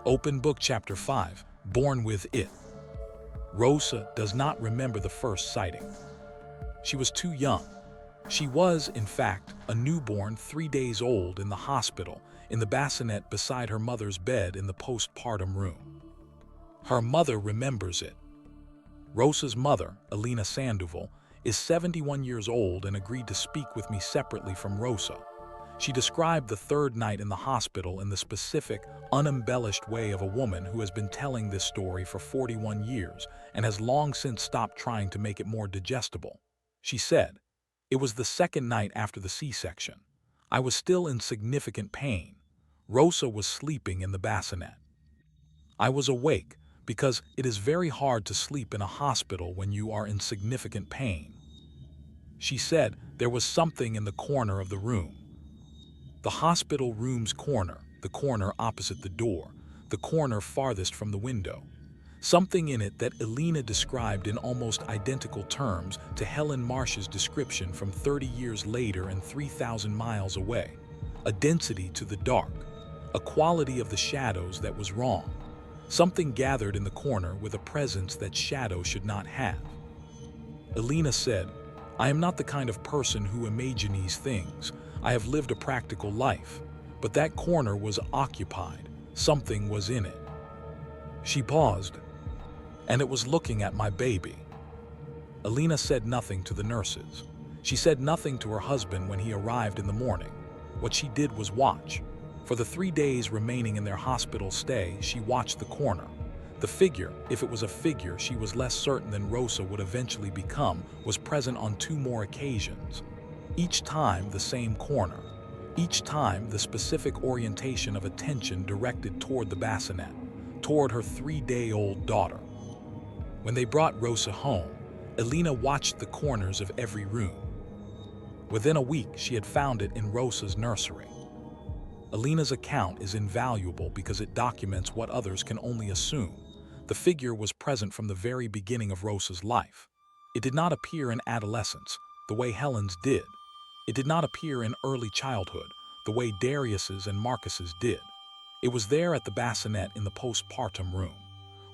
Open Book Chapter 5, Born with It. Rosa does not remember the first sighting. She was too young. She was, in fact, a newborn 3 days old in the hospital, in the bassinet beside her mother's bed in the postpartum room. Her mother remembers it. Rosa's mother, Alina Sandoval, is 71 years old and agreed to speak with me separately from Rosa. She described the third night in the hospital in the specific, unembellished way of a woman who has been telling this story for 41 years and has long since stopped trying to make it more digestible. She said, "It was the second night after the C-section. I was still in significant pain. Rosa was sleeping in the bassinet. I was awake because it is very hard to sleep in a hospital when you are in significant pain." She said there was something in the corner of the room. The hospital room's corner, the corner opposite the door, the corner farthest from the window. Something in it that Alina described in almost identical terms to Helen Marsh's description from 30 years later and 3,000 miles away. A density to the dark, a quality of the shadows that was wrong. Something gathered in the corner with a presence that shadow should not have. Alina said, "I am not the kind of person who imagines things. I have lived a practical life, but that corner was occupied. Something was in it." She paused. "And it was looking at my baby." Alina said nothing to the nurses. She said nothing to her husband when he arrived in the morning. What she did was watch. For the 3 days remaining in their hospital stay, she watched the corner. The figure, if it was a figure she was less certain than Rosa would eventually become, was present on 2 more occasions. Each time the same corner. Each time the specific orientation of attention directed toward the bassinet, toward her 3-day-old daughter. When they brought Rosa home, Alina watched the corners of every room. Within a week, she had found it in Rosa's nursery. Alina's account is invaluable because it documents what others can only assume. The figure was present from the very beginning of Rosa's life. It did not appear in adolescence, the way Helen's did. It did not appear in early childhood, the way Darius's and Marcus's did. It was there at the bassinet in the postpartum room.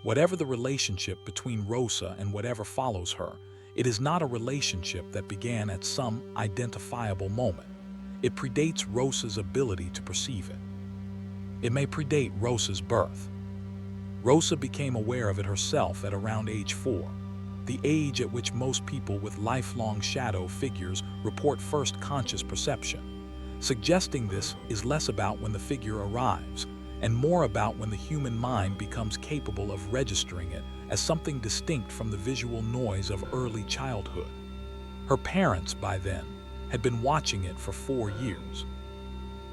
Whatever the relationship between Rosa and whatever follows her, it is not a relationship that began at some identifiable moment. It predates Rosa's ability to perceive it. It may predate Rosa's birth. Rosa became aware of it herself at around age 4, the age at which most people with lifelong shadow figures report first conscious perception. Suggesting this is less about when the figure arrives, and more about when the human mind becomes capable of registering it as something distinct from the visual noise of early childhood. Her parents, by then, had been watching it for 4 years.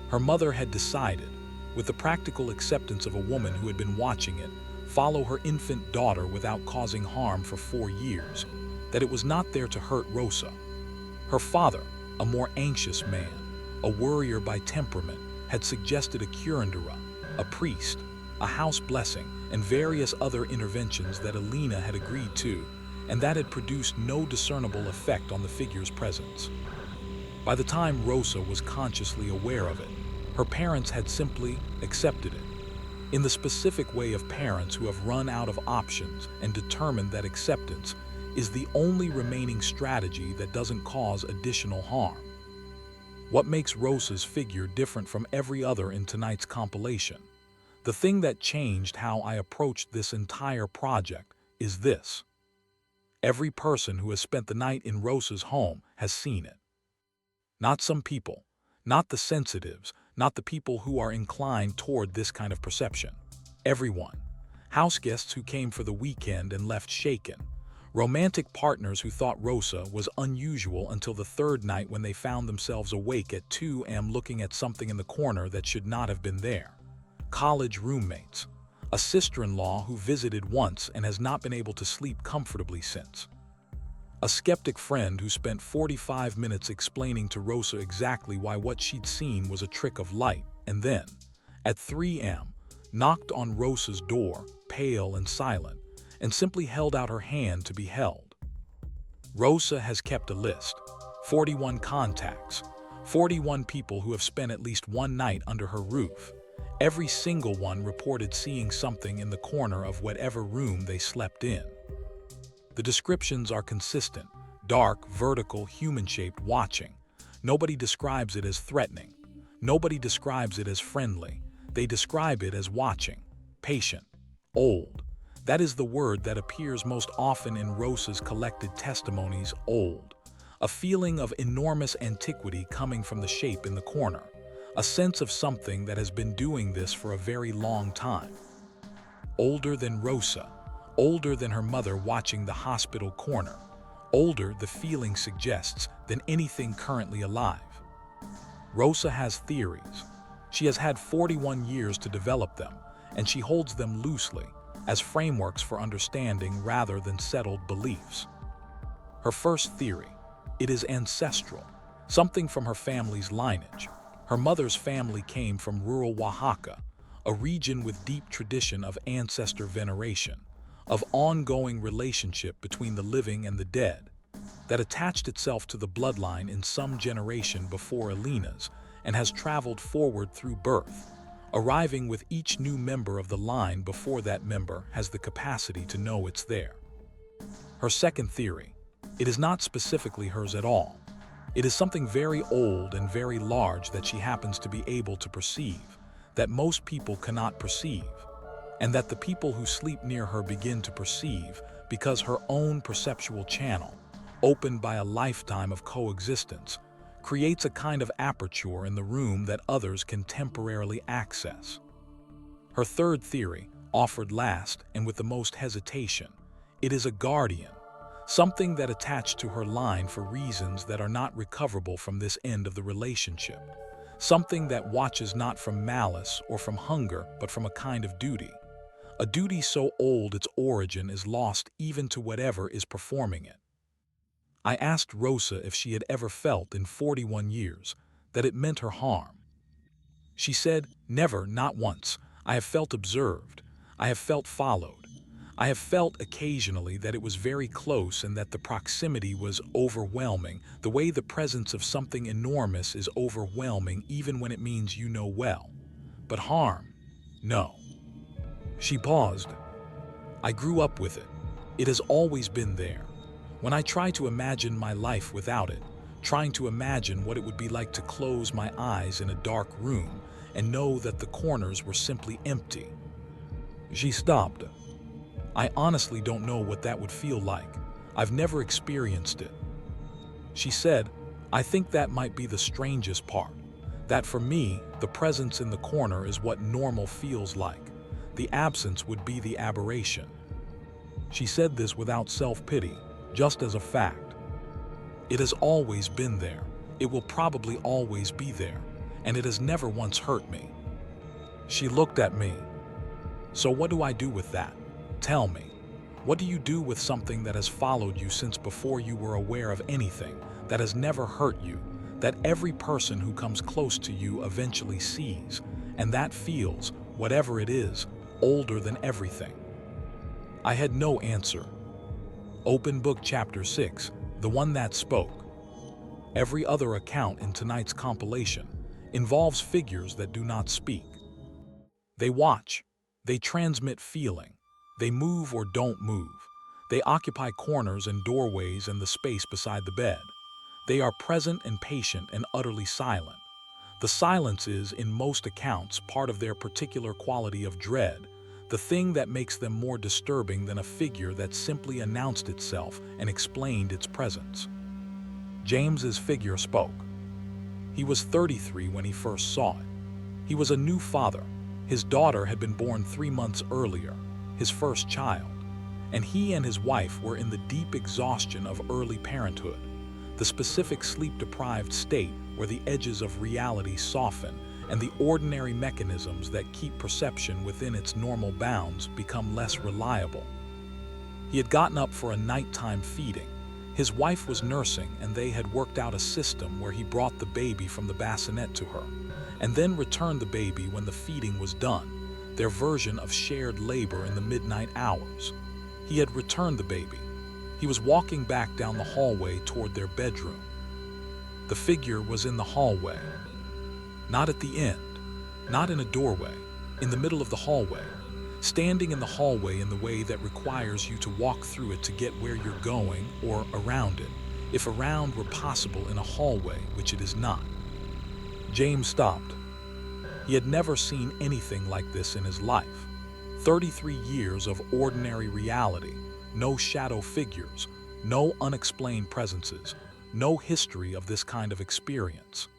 Her mother had decided, with the practical acceptance of a woman who had been watching it follow her infant daughter without causing harm for 4 years, that it was not there to hurt Rosa. Her father, a more anxious man, a worrier by temperament, had suggested a curandera, a priest, a house blessing, and various other interventions that Alina had agreed to, and that had produced no discernible effect on the figure's presence. By the time Rosa was consciously aware of it, her parents had simply accepted it, in the specific way of parents who have run out of options and determined that acceptance is the only remaining strategy that doesn't cause additional harm. What makes Rosa's figure different from every other in tonight's compilation? The thing that changed how I approached this entire project is this. Every person who has spent the night in Rosa's home has seen it. Not some people, not the sensitives, not the people who are inclined toward this kind of perception. Everyone. House guests who came for the weekend and left shaken. Romantic partners who thought Rosa was unusual until the third night when they found themselves awake at 2 a.m. looking at something in the corner that should not have been there. College roommates. A sister-in-law who visited once and has not been able to sleep comfortably since. A skeptic friend who spent 45 minutes explaining to Rosa exactly why what she'd seen was a trick of light, and then, at 3 a.m., knocked on Rosa's door, pale and silent, and simply held out her hand to be held. Rosa has kept a list. 41 contacts. 41 people who have spent at least one night under her roof. Every single one reported seeing something in the corner of whatever room they slept in. The descriptions are consistent: dark, vertical, human-shaped watching. Nobody describes it as threatening. Nobody describes it as friendly. They describe it as watching, patient, old. That is the word that appears most often in Rosa's collected testimonies, old. A feeling of enormous antiquity coming from the shape in the corner. A sense of something that has been doing this for a very long time. Older than Rosa. Older than her mother watching the hospital corner. Older, the feeling suggests, than anything currently alive. Rosa has theories. She has had 41 years to develop them, and she holds them loosely, as frameworks for understanding rather than settled beliefs. Her first theory: it is ancestral, something from her family's lineage. Her mother's family came from rural Oaxaca, a region with deep tradition of ancestor veneration, of ongoing relationship between the living and the dead, that attached itself to the bloodline in some generation before Alina's and has traveled forward through birth, arriving with each new member of the line before that member has the capacity to know it's there. Her second theory: it is not specifically hers at all. It is something very old and very large that she happens to be able to perceive, that most people cannot perceive, and that the people who sleep near her begin to perceive because her own perceptual channel, opened by a lifetime of coexistence, creates a kind of aperture in the room that others can temporarily access. Her third theory, offered last and with the most hesitation: it is a guardian, something that attached to her line for reasons that are not recoverable from this end of the relationship, something that watches not from malice or from hunger but from a kind of duty. A duty so old its origin is lost even to whatever is performing it. I asked Rosa if she had ever felt in 41 years that it meant her harm. She said, "Never, not once. I have felt observed. I have felt followed. I have felt occasionally that it was very close and that the proximity was overwhelming, the way the presence of something enormous is overwhelming even when it means you know well. But harm? No." She paused. "I grew up with it. It has always been there. When I try to imagine my life without it, trying to imagine what it would be like to close my eyes in a dark room and know that the corners were simply empty." She stopped. "I honestly don't know what that would feel like. I've never experienced it." She said, "I think that might be the strangest part. That for me, the presence in the corner is what normal feels like. The absence would be the aberration." She said this without self-pity, just as a fact. "It has always been there. It will probably always be there. And it has never once hurt me." She looked at me. "So what do I do with that? Tell me. What do you do with something that has followed you since before you were aware of anything, that has never hurt you, that every person who comes close to you eventually sees, and that feels, whatever it is, older than everything?" I had no answer. Open Book Chapter 6, the one that spoke. Every other account in tonight's compilation involves figures that do not speak. They watch. They transmit feeling. They move or don't move. They occupy corners and doorways and the space beside the bed. They are present and patient and utterly silent. The silence is, in most accounts, part of their particular quality of dread, the thing that makes them more disturbing than a figure that simply announced itself and explained its presence. James's figure spoke. He was 33 when he first saw it. He was a new father. His daughter had been born 3 months earlier, his first child, and he and his wife were in the deep exhaustion of early parenthood, the specific sleep-deprived state where the edges of reality soften and the ordinary mechanisms that keep perception within its normal bounds become less reliable. He had gotten up for a nighttime feeding. His wife was nursing, and they had worked out a system where he brought the baby from the bassinet to her, and then returned the baby when the feeding was done, their version of shared labor in the midnight hours. He had returned the baby. He was walking back down the hallway toward their bedroom. The figure was in the hallway. Not at the end, not in a doorway, in the middle of the hallway, standing in the hallway in the way that requires you to walk through it to get where you're going, or around it, if around were possible in a hallway, which it is not. James stopped. He had never seen anything like this in his life. 33 years of ordinary reality, no shadow figures, no unexplained presences, no history of this kind of experience.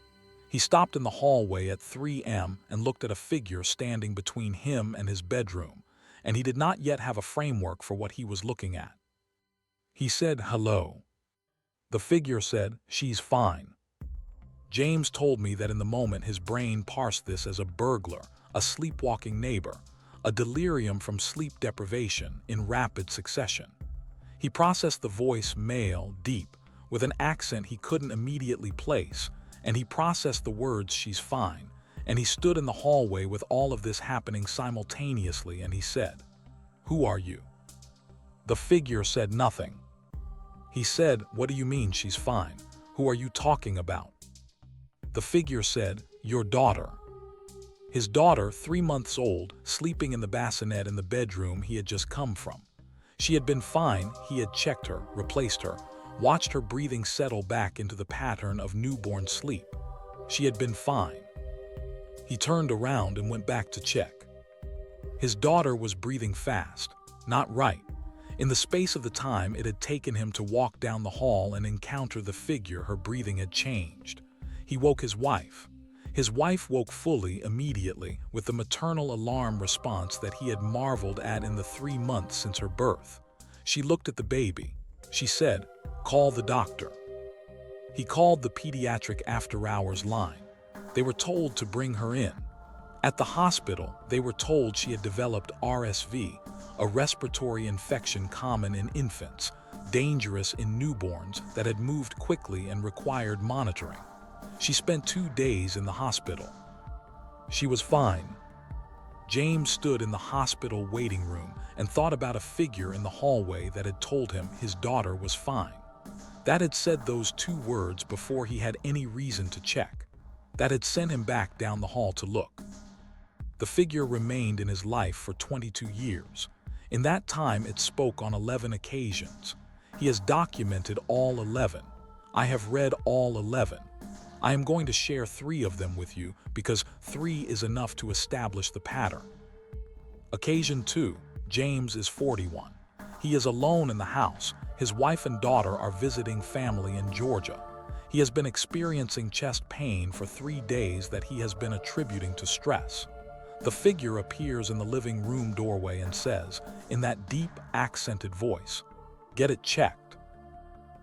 He stopped in the hallway at 3 a.m. and looked at a figure standing between him and his bedroom, and he did not yet have a framework for what he was looking at. He said, "Hello." The figure said, "She's fine." James told me that in the moment his brain parsed this as a burglar, a sleepwalking neighbor, a delirium from sleep deprivation in rapid succession. He processed the voice male, deep, with an accent he couldn't immediately place, and he processed the words "she's fine," and he stood in the hallway with all of this happening simultaneously, and he said, "Who are you?" The figure said nothing. He said, "What do you mean she's fine? Who are you talking about?" The figure said, "Your daughter." His daughter, 3 months old, sleeping in the bassinet in the bedroom he had just come from. She had been fine. He had checked her, replaced her, watched her breathing settle back into the pattern of newborn sleep. She had been fine. He turned around and went back to check. His daughter was breathing fast, not right. In the space of the time it had taken him to walk down the hall and encounter the figure, her breathing had changed. He woke his wife. His wife woke fully, immediately, with the maternal alarm response that he had marveled at in the 3 months since her birth. She looked at the baby. She said, "Call the doctor." He called the pediatric after-hours line. They were told to bring her in. At the hospital, they were told she had developed RSV, a respiratory infection common in infants, dangerous in newborns that had moved quickly and required monitoring. She spent 2 days in the hospital. She was fine. James stood in the hospital waiting room and thought about a figure in the hallway that had told him his daughter was fine. That had said those 2 words before he had any reason to check. That had sent him back down the hall to look. The figure remained in his life for 22 years. In that time, it spoke on 11 occasions. He has documented all 11. I have read all 11. I am going to share 3 of them with you because 3 is enough to establish the pattern. Occasion 2. James is 41. He is alone in the house. His wife and daughter are visiting family in Georgia. He has been experiencing chest pain for 3 days that he has been attributing to stress. The figure appears in the living room doorway and says, in that deep, accented voice, "Get it checked."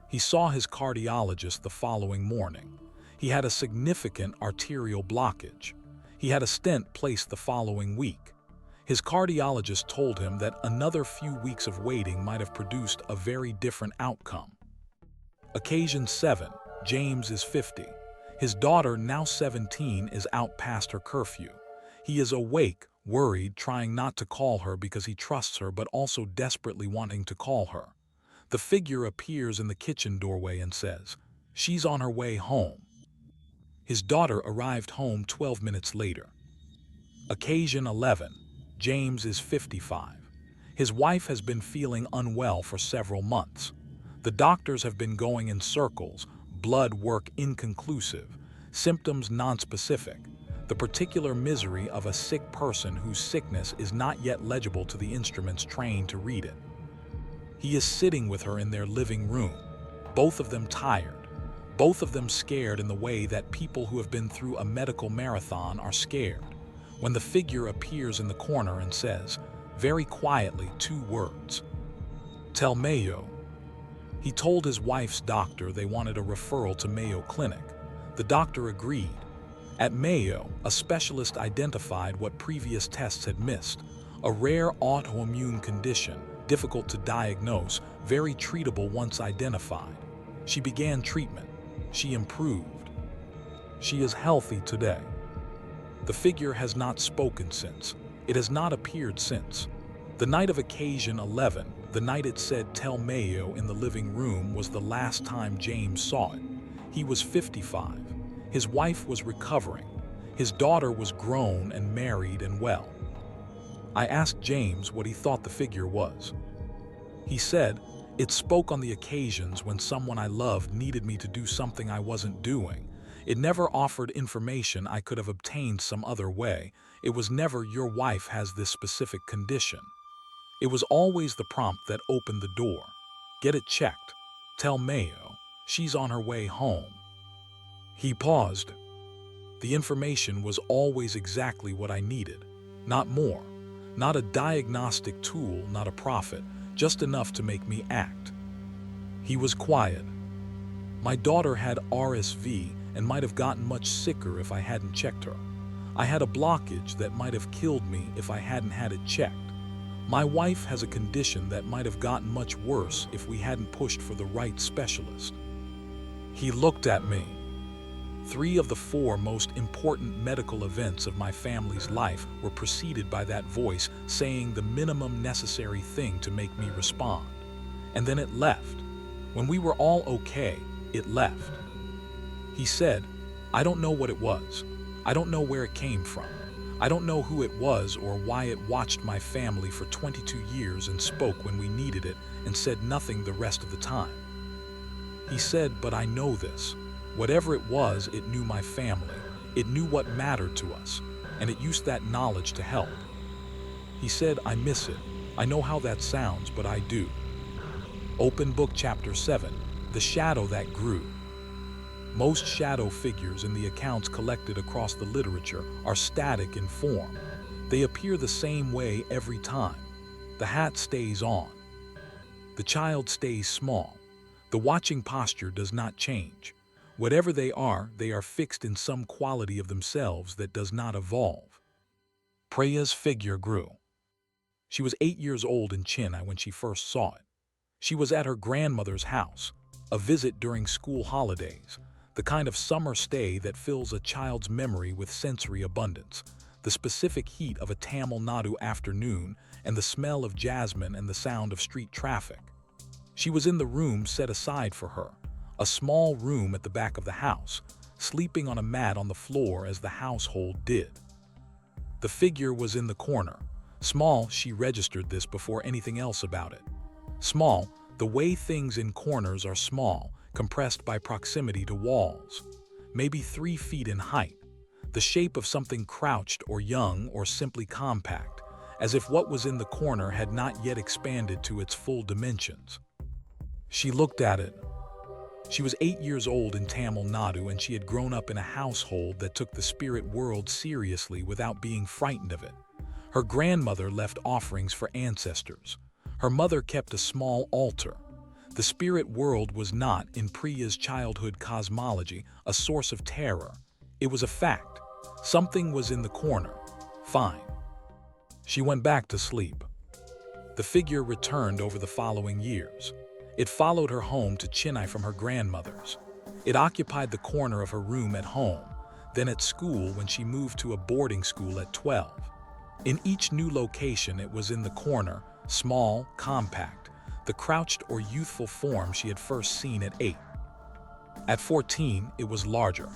He saw his cardiologist the following morning. He had a significant arterial blockage. He had a stent placed the following week. His cardiologist told him that another few weeks of waiting might have produced a very different outcome. Occasion 7. James is 50. His daughter, now 17, is out past her curfew. He is awake, worried, trying not to call her because he trusts her but also desperately wanting to call her. The figure appears in the kitchen doorway and says, "She's on her way home." His daughter arrived home 12 minutes later. Occasion 11. James is 55. His wife has been feeling unwell for several months. The doctors have been going in circles, blood work inconclusive, symptoms nonspecific, the particular misery of a sick person whose sickness is not yet legible to the instruments trained to read it. He is sitting with her in their living room, both of them tired, both of them scared in the way that people who have been through a medical marathon are scared, when the figure appears in the corner and says, very quietly, 2 words, "Tell Mayo." He told his wife's doctor they wanted a referral to Mayo Clinic. The doctor agreed. At Mayo, a specialist identified what previous tests had missed, a rare autoimmune condition, difficult to diagnose, very treatable once identified. She began treatment. She improved. She is healthy today. The figure has not spoken since. It has not appeared since. The night of occasion 11, the night it said "Tell Mayo" in the living room, was the last time James saw it. He was 55. His wife was recovering. His daughter was grown and married and well. I asked James what he thought the figure was. He said, "It spoke on the occasions when someone I loved needed me to do something I wasn't doing. It never offered information I could have obtained some other way. It was never 'your wife has this specific condition.' It was always the prompt that opened the door. 'Get it checked. Tell Mayo. She's on her way home.'" He paused. The information was always exactly what I needed. Not more. Not a diagnostic tool, not a prophet, just enough to make me act. He was quiet. My daughter had RSV and might have gotten much sicker if I hadn't checked her. I had a blockage that might have killed me if I hadn't had it checked. My wife has a condition that might have gotten much worse if we hadn't pushed for the right specialist. He looked at me. 3 of the 4 most important medical events of my family's life were preceded by that voice saying the minimum necessary thing to make me respond. And then it left. When we were all okay, it left. He said, "I don't know what it was. I don't know where it came from. I don't know who it was or why it watched my family for 22 years and spoke when we needed it and said nothing the rest of the time." He said, "But I know this. Whatever it was, it knew my family. It knew what mattered to us, and it used that knowledge to help." He said, "I miss it. I know how that sounds, but I do." Open Book Chapter 7, The Shadow That Grew. Most shadow figures in the accounts collected across the literature are static in form. They appear the same way every time. The hat stays on. The child stays small. The watching posture does not change. Whatever they are fixed in some quality of themselves that does not evolve. Preya's figure grew. She was 8 years old in Chennai when she first saw it. She was at her grandmother's house, a visit during school holidays, the kind of summer stay that fills a child's memory with sensory abundance, the specific heat of a Tamil Nadu afternoon and the smell of jasmine and the sound of street traffic. She was in the room set aside for her, a small room at the back of the house, sleeping on a mat on the floor as the household did. The figure was in the corner. Small, she registered this before anything else about it. Small, the way things in corners are small, compressed by proximity to walls. Maybe 3 feet in height. The shape of something crouched or young or simply compact, as if what was in the corner had not yet expanded to its full dimensions. She looked at it. She was 8 years old in Tamil Nadu, and she had grown up in a household that took the spirit world seriously without being frightened of it. Her grandmother left offerings for ancestors. Her mother kept a small altar. The spirit world was not, in Priya's childhood cosmology, a source of terror. It was a fact. Something was in the corner. Fine. She went back to sleep. The figure returned over the following years. It followed her home to Chennai from her grandmother's. It occupied the corner of her room at home, then at school when she moved to a boarding school at 12. In each new location, it was in the corner, small, compact, the crouched or youthful form she had first seen at 8. At 14, it was larger.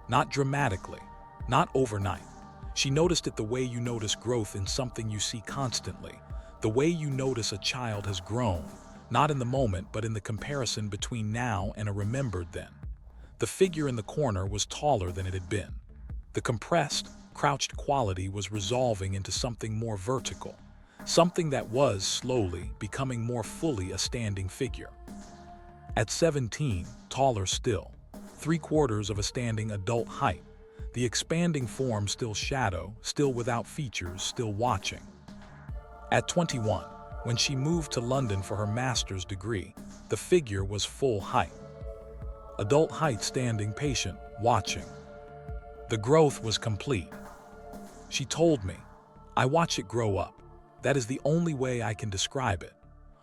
Not dramatically, not overnight. She noticed it the way you notice growth in something you see constantly, the way you notice a child has grown, not in the moment but in the comparison between now and a remembered then. The figure in the corner was taller than it had been. The compressed, crouched quality was resolving into something more vertical, something that was slowly becoming more fully a standing figure. At 17, taller still, 3/4 of a standing adult height, the expanding form still shadow, still without features, still watching. At 21, when she moved to London for her master's degree, the figure was full height. Adult height, standing, patient, watching. The growth was complete. She told me, "I watch it grow up. That is the only way I can describe it."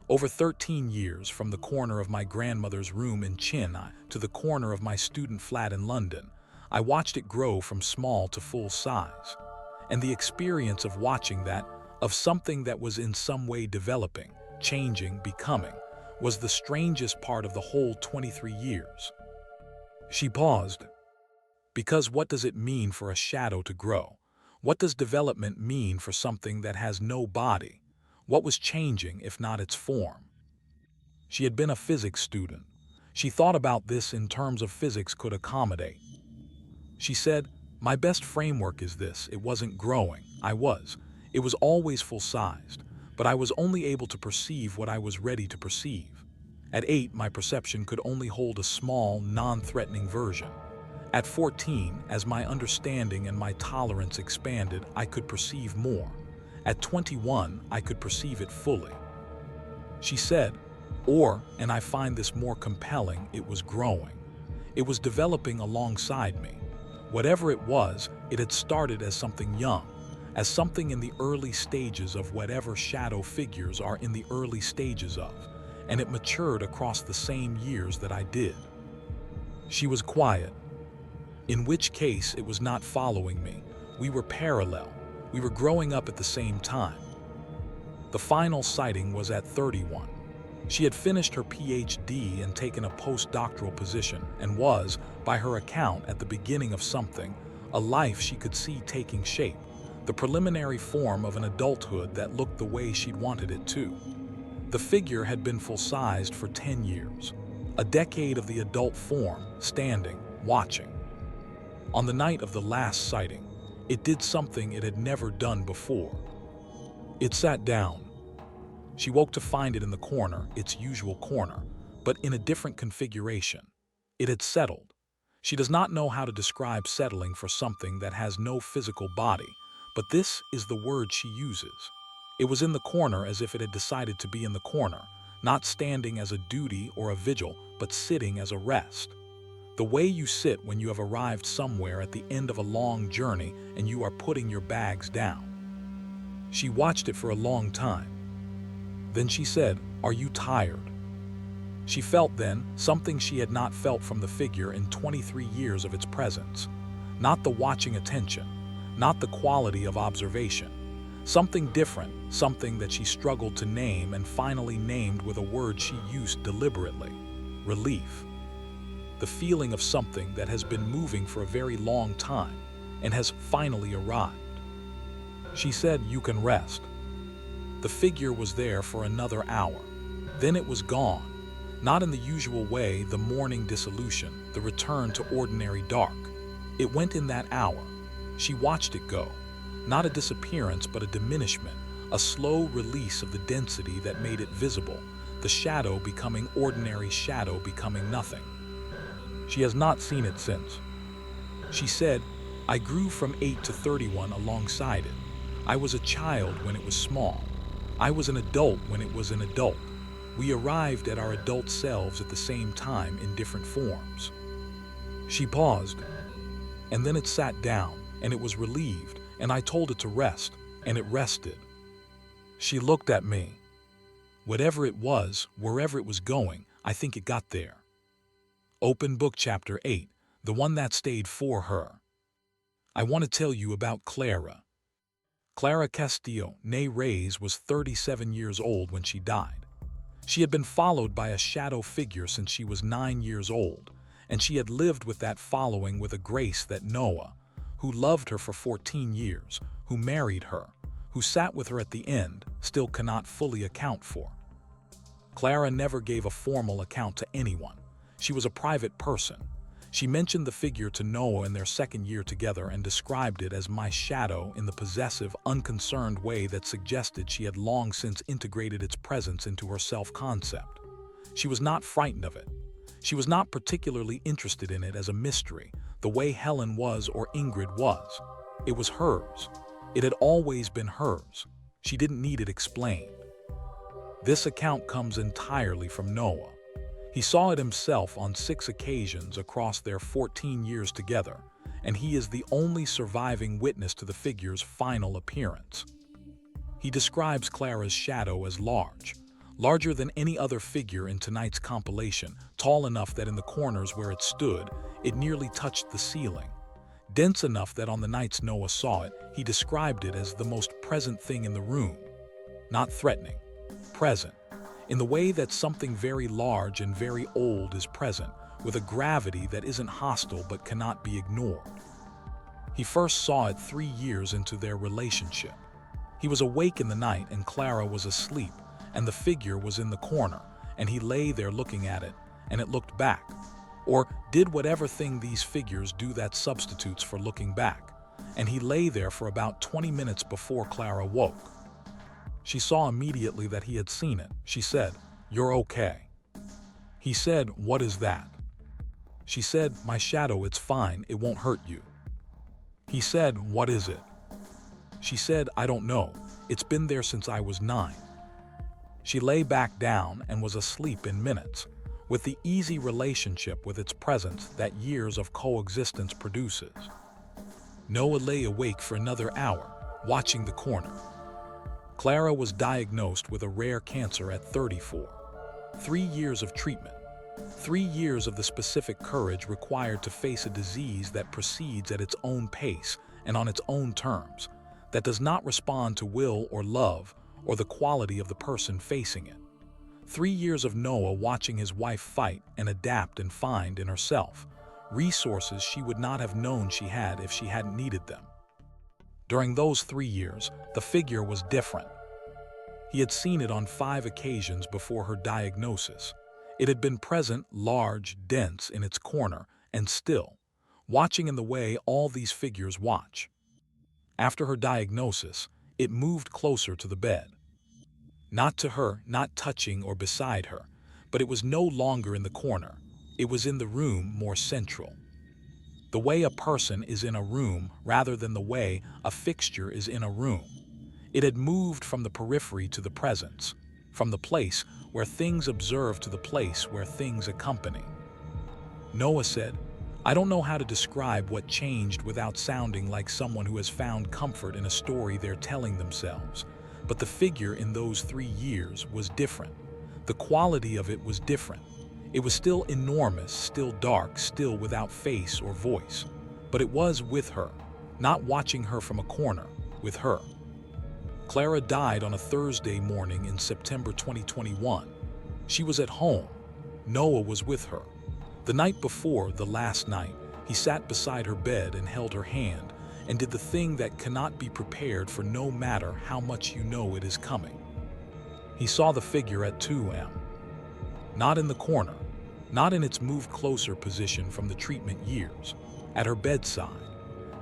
Over 13 years, from the corner of my grandmother's room in Chennai to the corner of my student flat in London, I watched it grow from small to full size. And the experience of watching that, of something that was in some way developing, changing, becoming, was the strangest part of the whole 23 years. She paused. Because what does it mean for a shadow to grow? What does development mean for something that has no body? What was changing if not its form? She had been a physics student. She thought about this in terms of physics could accommodate. She said, "My best framework is this: it wasn't growing, it was always full-sized, but I was only able to perceive what I was ready to perceive. At 8, my perception could only hold a small, non-threatening version. At 14, as my understanding and my tolerance expanded, I could perceive more. At 21, I could perceive it fully." She said, and I find this more compelling, it was growing. It was developing alongside me. Whatever it was, it had started as something young, as something in the early stages of whatever shadow figures are in the early stages of, and it matured across the same years that I did. She was quiet. In which case, it was not following me. We were parallel. We were growing up at the same time. The final sighting was at 31. She had finished her PhD and taken a postdoctoral position and was, by her account, at the beginning of something, a life she could see taking shape, the preliminary form of an adulthood that looked the way she'd wanted it to. The figure had been full-sized for 10 years, a decade of the adult form, standing, watching. On the night of the last sighting, it did something it had never done before. It sat down. She woke to find it in the corner, its usual corner, but in a different configuration. It had settled. She does not know how to describe settling for something that has no physical body, but this is the word she uses. It was in the corner as if it had decided to be in the corner, not standing as a duty or a vigil, but sitting as a rest. The way you sit when you have arrived somewhere at the end of a long journey and you are putting your bags down. She watched it for a long time. Then she said, "Are you tired?" She felt then something she had not felt from the figure in 23 years of its presence. Not the watching attention, not the quality of observation. Something different, something that she struggled to name and finally named with a word she used deliberately: relief. The feeling of something that has been moving for a very long time and has finally arrived. She said, "You can rest." The figure was there for another hour. Then it was gone. Not in the usual way, the morning dissolution, the return to ordinary dark. It went in that hour. She watched it go. Not a disappearance, but a diminishment, a slow release of the density that made it visible, the shadow becoming ordinary shadow, becoming nothing. She has not seen it since. She said, "I grew from 8 to 31 alongside it. I was a child when it was small. I was an adult when it was an adult. We arrived at our adult selves at the same time in different forms." She paused, and then it sat down, and it was relieved, and I told it to rest, and it rested. She looked at me. Whatever it was, wherever it was going, I think it got there. Open Book Chapter 8, the one that stayed for her. I want to tell you about Clara. Clara Castillo, née Reyes, was 37 years old when she died. She had been followed by a shadow figure since she was 9 years old, and she had lived with that following with a grace that Noah, who loved her for 14 years, who married her, who sat with her at the end, still cannot fully account for. Clara never gave a formal account to anyone. She was a private person. She mentioned the figure to Noah in their second year together and described it as "my shadow" in the possessive, unconcerned way that suggested she had long since integrated its presence into her self-concept. She was not frightened of it. She was not particularly interested in it as a mystery, the way Helen was or Ingrid was. It was hers. It had always been hers. She didn't need it explained. This account comes entirely from Noah. He saw it himself on 6 occasions across their 14 years together, and he is the only surviving witness to the figure's final appearance. He describes Clara's shadow as large, larger than any other figure in tonight's compilation, tall enough that in the corners where it stood, it nearly touched the ceiling. Dense enough that on the nights Noah saw it, he described it as the most present thing in the room. Not threatening, present. In the way that something very large and very old is present, with a gravity that isn't hostile but cannot be ignored. He first saw it 3 years into their relationship. He was awake in the night and Clara was asleep, and the figure was in the corner, and he lay there looking at it, and it looked back, or did whatever thing these figures do that substitutes for looking back, and he lay there for about 20 minutes before Clara woke. She saw immediately that he had seen it. She said, "You're okay." He said, "What is that?" She said, "My shadow, it's fine, it won't hurt you." He said, "What is it?" She said, "I don't know, it's been there since I was 9. She lay back down and was asleep in minutes, with the easy relationship with its presence that years of coexistence produces. Noah lay awake for another hour, watching the corner. Clara was diagnosed with a rare cancer at 34. 3 years of treatment. 3 years of the specific courage required to face a disease that proceeds at its own pace and on its own terms, that does not respond to will or love or the quality of the person facing it. 3 years of Noah watching his wife fight and adapt and find in herself resources she would not have known she had if she hadn't needed them. During those 3 years, the figure was different. He had seen it on 5 occasions before her diagnosis. It had been present, large, dense in its corner, and still, watching in the way all these figures watch. After her diagnosis, it moved closer to the bed. Not to her, not touching or beside her, but it was no longer in the corner. It was in the room, more central. The way a person is in a room rather than the way a fixture is in a room. It had moved from the periphery to the presence, from the place where things observe to the place where things accompany. Noah said, "I don't know how to describe what changed without sounding like someone who has found comfort in a story they're telling themselves, But the figure in those 3 years was different. The quality of it was different. It was still enormous, still dark, still without face or voice. But it was with her, not watching her from a corner, with her. Clara died on a Thursday morning in September 2021. She was at home. Noah was with her. The night before, the last night, he sat beside her bed and held her hand and did the thing that cannot be prepared for no matter how much you know it is coming. He saw the figure at 2 a.m. Not in the corner, not in its move closer position from the treatment years, at her bedside,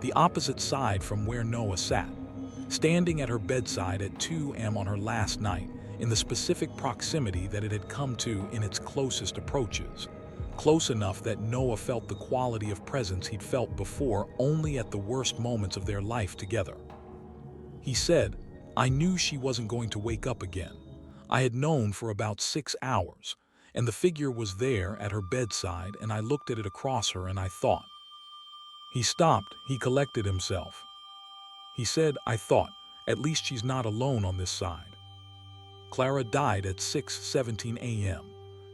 the opposite side from where Noah sat, standing at her bedside at 2 a.m. on her last night, in the specific proximity that it had come to in its closest approaches, close enough that Noah felt the quality of presence he'd felt before only at the worst moments of their life together. He said, "I knew she wasn't going to wake up again. I had known for about 6 hours, and the figure was there at her bedside, and I looked at it across her and I thought." He stopped, he collected himself. He said, "I thought, at least she's not alone on this side." Clara died at 6:17 a.m.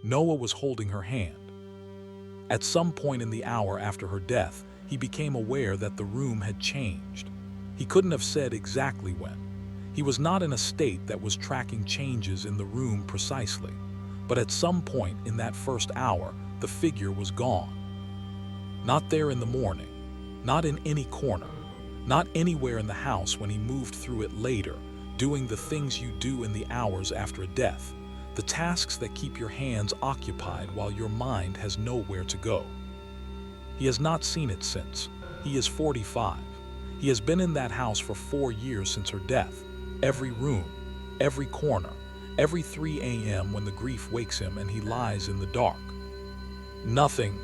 Noah was holding her hand. At some point in the hour after her death, he became aware that the room had changed. He couldn't have said exactly when. He was not in a state that was tracking changes in the room precisely. But at some point in that first hour, the figure was gone. Not there in the morning, not in any corner, not anywhere in the house when he moved through it later, doing the things you do in the hours after a death, the tasks that keep your hands occupied while your mind has nowhere to go. He has not seen it since. He is 45. He has been in that house for 4 years since her death. Every room, every corner, every 3 a.m. when the grief wakes him and he lies in the dark. Nothing.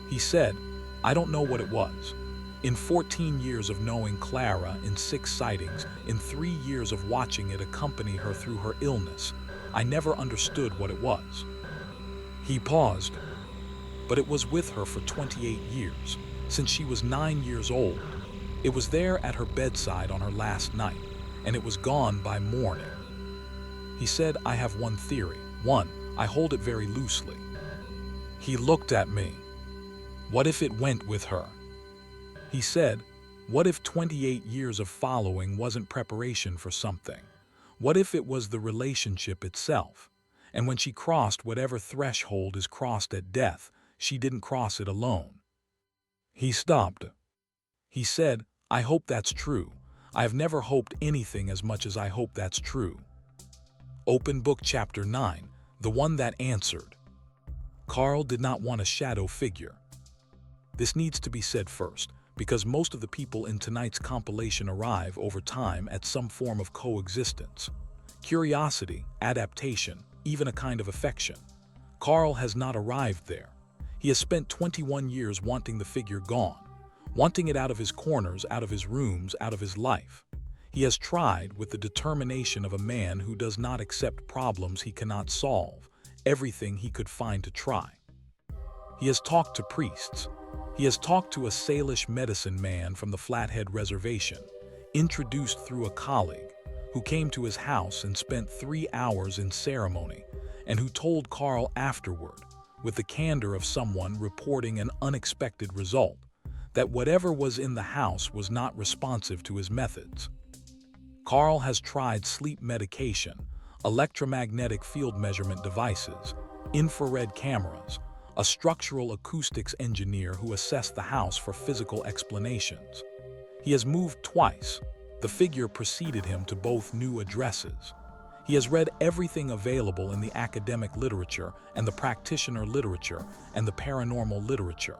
He said, "I don't know what it was. In 14 years of knowing Clara, in 6 sightings, in 3 years of watching it accompany her through her illness, I never understood what it was." He paused. But it was with her for 28 years, since she was 9 years old. It was there at her bedside on her last night, and it was gone by morning. He said, "I have one theory. One, I hold it very loosely." He looked at me. What if it went with her? He said, what if 28 years of following wasn't preparation for something? What if it was the relationship itself? And when she crossed whatever threshold is crossed at death, she didn't cross it alone. He stopped. He said, "I hope that's true. I have never hoped anything as much as I hope that's true." Open Book Chapter 9, The One That Answered. Carl did not want a shadow figure. This needs to be said first, because most of the people in tonight's compilation arrive over time at some form of coexistence. Curiosity, adaptation, even a kind of affection. Carl has not arrived there. He has spent 21 years wanting the figure gone, wanting it out of his corners, out of his rooms, out of his life. He has tried, with the determination of a man who does not accept problems he cannot solve, everything he could find to try. He has talked to priests. He has talked to a Salish medicine man from the Flathead Reservation, introduced through a colleague, who came to his house and spent 3 hours in ceremony, and who told Carl afterward, with the candor of someone reporting an unexpected result, that whatever was in the house was not responsive to his methods. Carl has tried sleep medication, electromagnetic field measurement devices, infrared cameras, a structural acoustics engineer who assessed the house for physical explanations. He has moved twice. The figure preceded him to both new addresses. He has read everything available in the academic literature and the practitioner literature and the paranormal literature.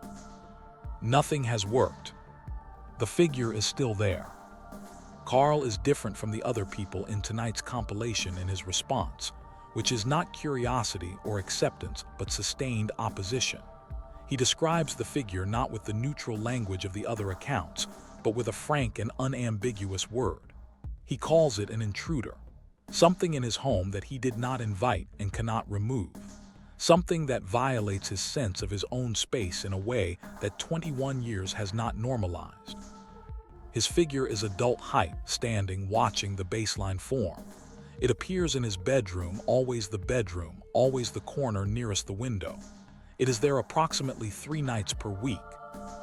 Nothing has worked. The figure is still there. Carl is different from the other people in tonight's compilation in his response, which is not curiosity or acceptance, but sustained opposition. He describes the figure not with the neutral language of the other accounts, but with a frank and unambiguous word. He calls it an intruder, something in his home that he did not invite and cannot remove, something that violates his sense of his own space in a way that 21 years has not normalized. His figure is adult height, standing, watching the baseline form. It appears in his bedroom, always the corner nearest the window. It is there approximately 3 nights per week.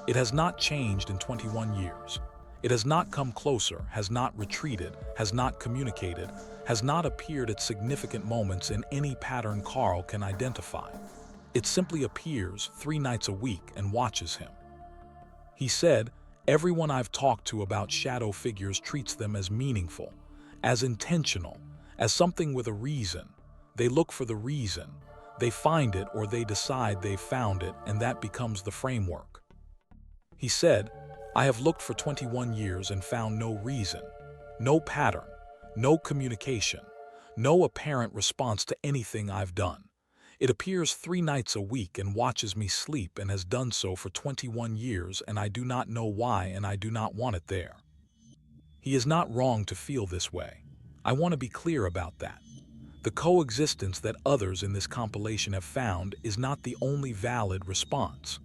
It has not changed in 21 years. It has not come closer, has not retreated, has not communicated, has not appeared at significant moments in any pattern Carl can identify. It simply appears 3 nights a week and watches him. He said, "Everyone I've talked to about shadow figures treats them as meaningful, as intentional, as something with a reason. They look for the reason. They find it or they decide they've found it, and that becomes the framework." He said, "I have looked for 21 years and found no reason, no pattern, no communication, no apparent response to anything I've done. It appears 3 nights a week and watches me sleep and has done so for 21 years, and I do not know why, and I do not want it there." He is not wrong to feel this way. I want to be clear about that. The coexistence that others in this compilation have found is not the only valid response.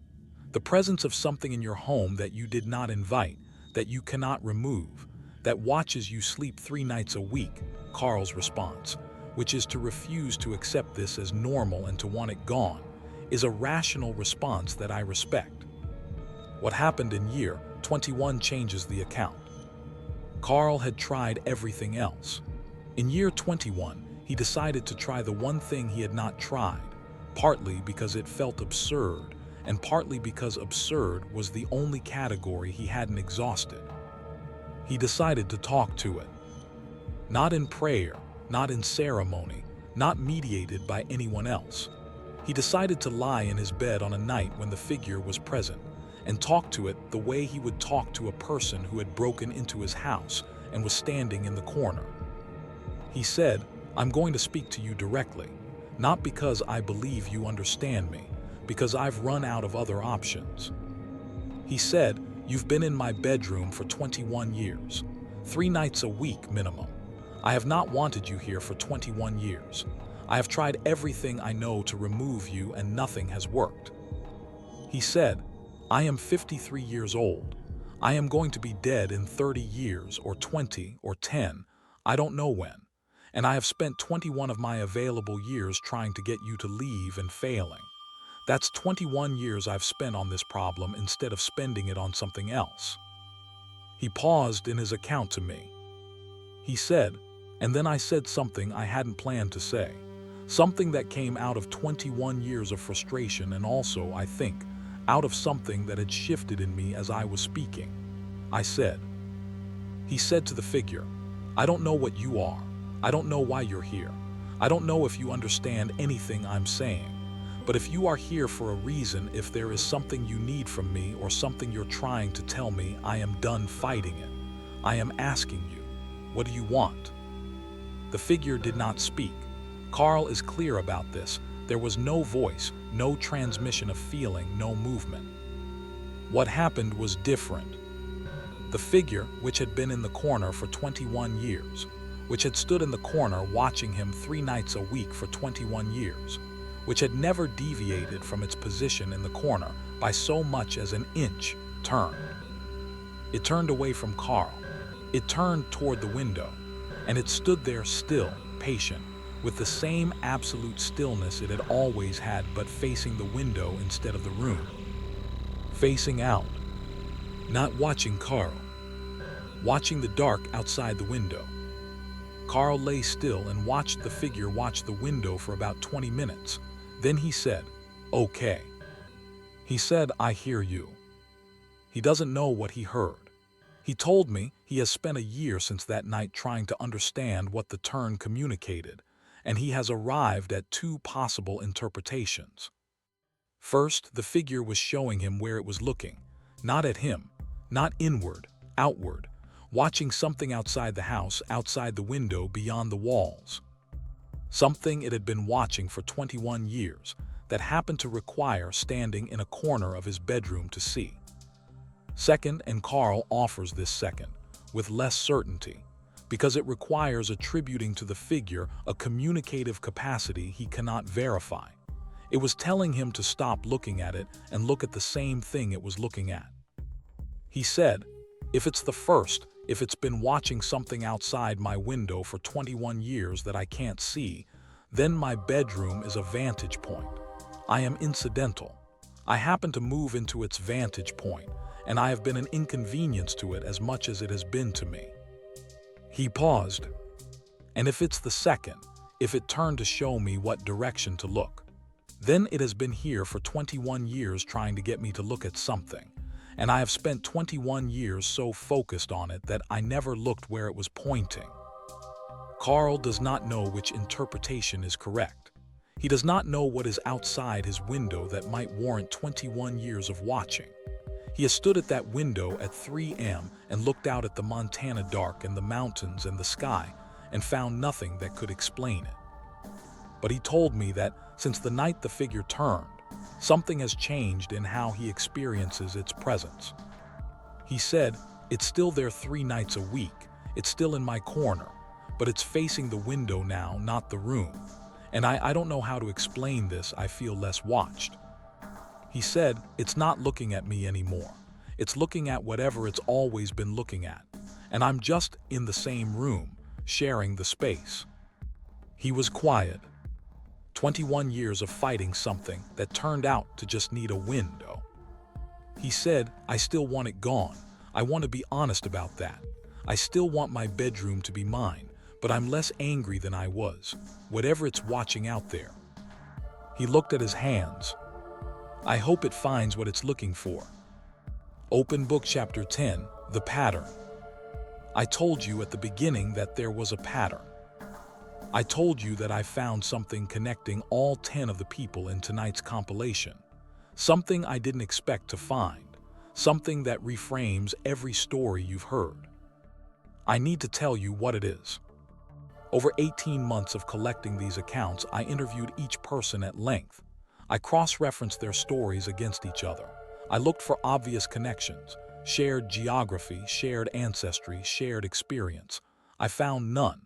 The presence of something in your home that you did not invite, that you cannot remove, that watches you sleep 3 nights a week, Carl's response, which is to refuse to accept this as normal and to want it gone, is a rational response that I respect. What happened in year 21 changes the account. Carl had tried everything else. In year 21, he decided to try the one thing he had not tried, partly because it felt absurd, and partly because absurd was the only category he hadn't exhausted. He decided to talk to it. Not in prayer, not in ceremony, not mediated by anyone else. He decided to lie in his bed on a night when the figure was present and talk to it the way he would talk to a person who had broken into his house and was standing in the corner. He said, "I'm going to speak to you directly, not because I believe you understand me, because I've run out of other options." He said, "You've been in my bedroom for 21 years, 3 nights a week minimum. I have not wanted you here for 21 years. I have tried everything I know to remove you and nothing has worked." He said, "I am 53 years old. I am going to be dead in 30 years or 20 or 10, I don't know when. And I have spent 21 of my available years trying to get you to leave and failing. That's 21 years I've spent on this problem instead of spending it on something else." He paused in his account to me. He said, "And then I said something I hadn't planned to say, something that came out of 21 years of frustration and also, I think, out of something that had shifted in me as I was speaking. I said," he said to the figure, "I don't know what you are. I don't know why you're here. I don't know if you understand anything I'm saying. But if you are here for a reason, if there is something you need from me or something you're trying to tell me, I am done fighting it. I am asking you, what do you want?" The figure did not speak. Carl is clear about this. There was no voice, no transmission of feeling, no movement. What happened was different. The figure, which had been in the corner for 21 years, which had stood in the corner watching him 3 nights a week for 21 years, which had never deviated from its position in the corner by so much as an inch, turned. It turned away from Carl. It turned toward the window, and it stood there still, patient, with the same absolute stillness it had always had, but facing the window instead of the room. Facing out. Not watching Carl. Watching the dark outside the window. Carl lay still and watched the figure watch the window for about 20 minutes. Then he said, "Okay." He said, "I hear you." He doesn't know what he heard. He told me he has spent a year since that night trying to understand what the turn communicated, and he has arrived at 2 possible interpretations. First, the figure was showing him where it was looking, not at him, not inward, outward, watching something outside the house, outside the window, beyond the walls. Something it had been watching for 21 years that happened to require standing in a corner of his bedroom to see. Second, and Carl offers this second, with less certainty, because it requires attributing to the figure a communicative capacity he cannot verify. It was telling him to stop looking at it and look at the same thing it was looking at. He said, If it's the first, if it's been watching something outside my window for 21 years that I can't see, then my bedroom is a vantage point. I am incidental. I happen to move into its vantage point, and I have been an inconvenience to it as much as it has been to me. He paused. And if it's the second, if it turned to show me what direction to look, then it has been here for 21 years trying to get me to look at something, and I have spent 21 years so focused on it that I never looked where it was pointing. Carl does not know which interpretation is correct. He does not know what is outside his window that might warrant 21 years of watching. He has stood at that window at 3 a.m. and looked out at the Montana dark and the mountains and the sky and found nothing that could explain it. But he told me that since the night the figure turned, something has changed in how he experiences its presence. He said, "It's still there 3 nights a week, it's still in my corner, but it's facing the window now, not the room. And I don't know how to explain this, I feel less watched." He said, "It's not looking at me anymore. It's looking at whatever it's always been looking at. And I'm just in the same room, sharing the space." He was quiet. 21 years of fighting something that turned out to just need a window. He said, "I still want it gone. I want to be honest about that. I still want my bedroom to be mine, but I'm less angry than I was, whatever it's watching out there." He looked at his hands. "I hope it finds what it's looking for." Open Book Chapter 10, The Pattern. I told you at the beginning that there was a pattern. I told you that I found something connecting all 10 of the people in tonight's compilation. Something I didn't expect to find. Something that reframes every story you've heard. I need to tell you what it is. Over 18 months of collecting these accounts, I interviewed each person at length. I cross-referenced their stories against each other. I looked for obvious connections, shared geography, shared ancestry, shared experience. I found none.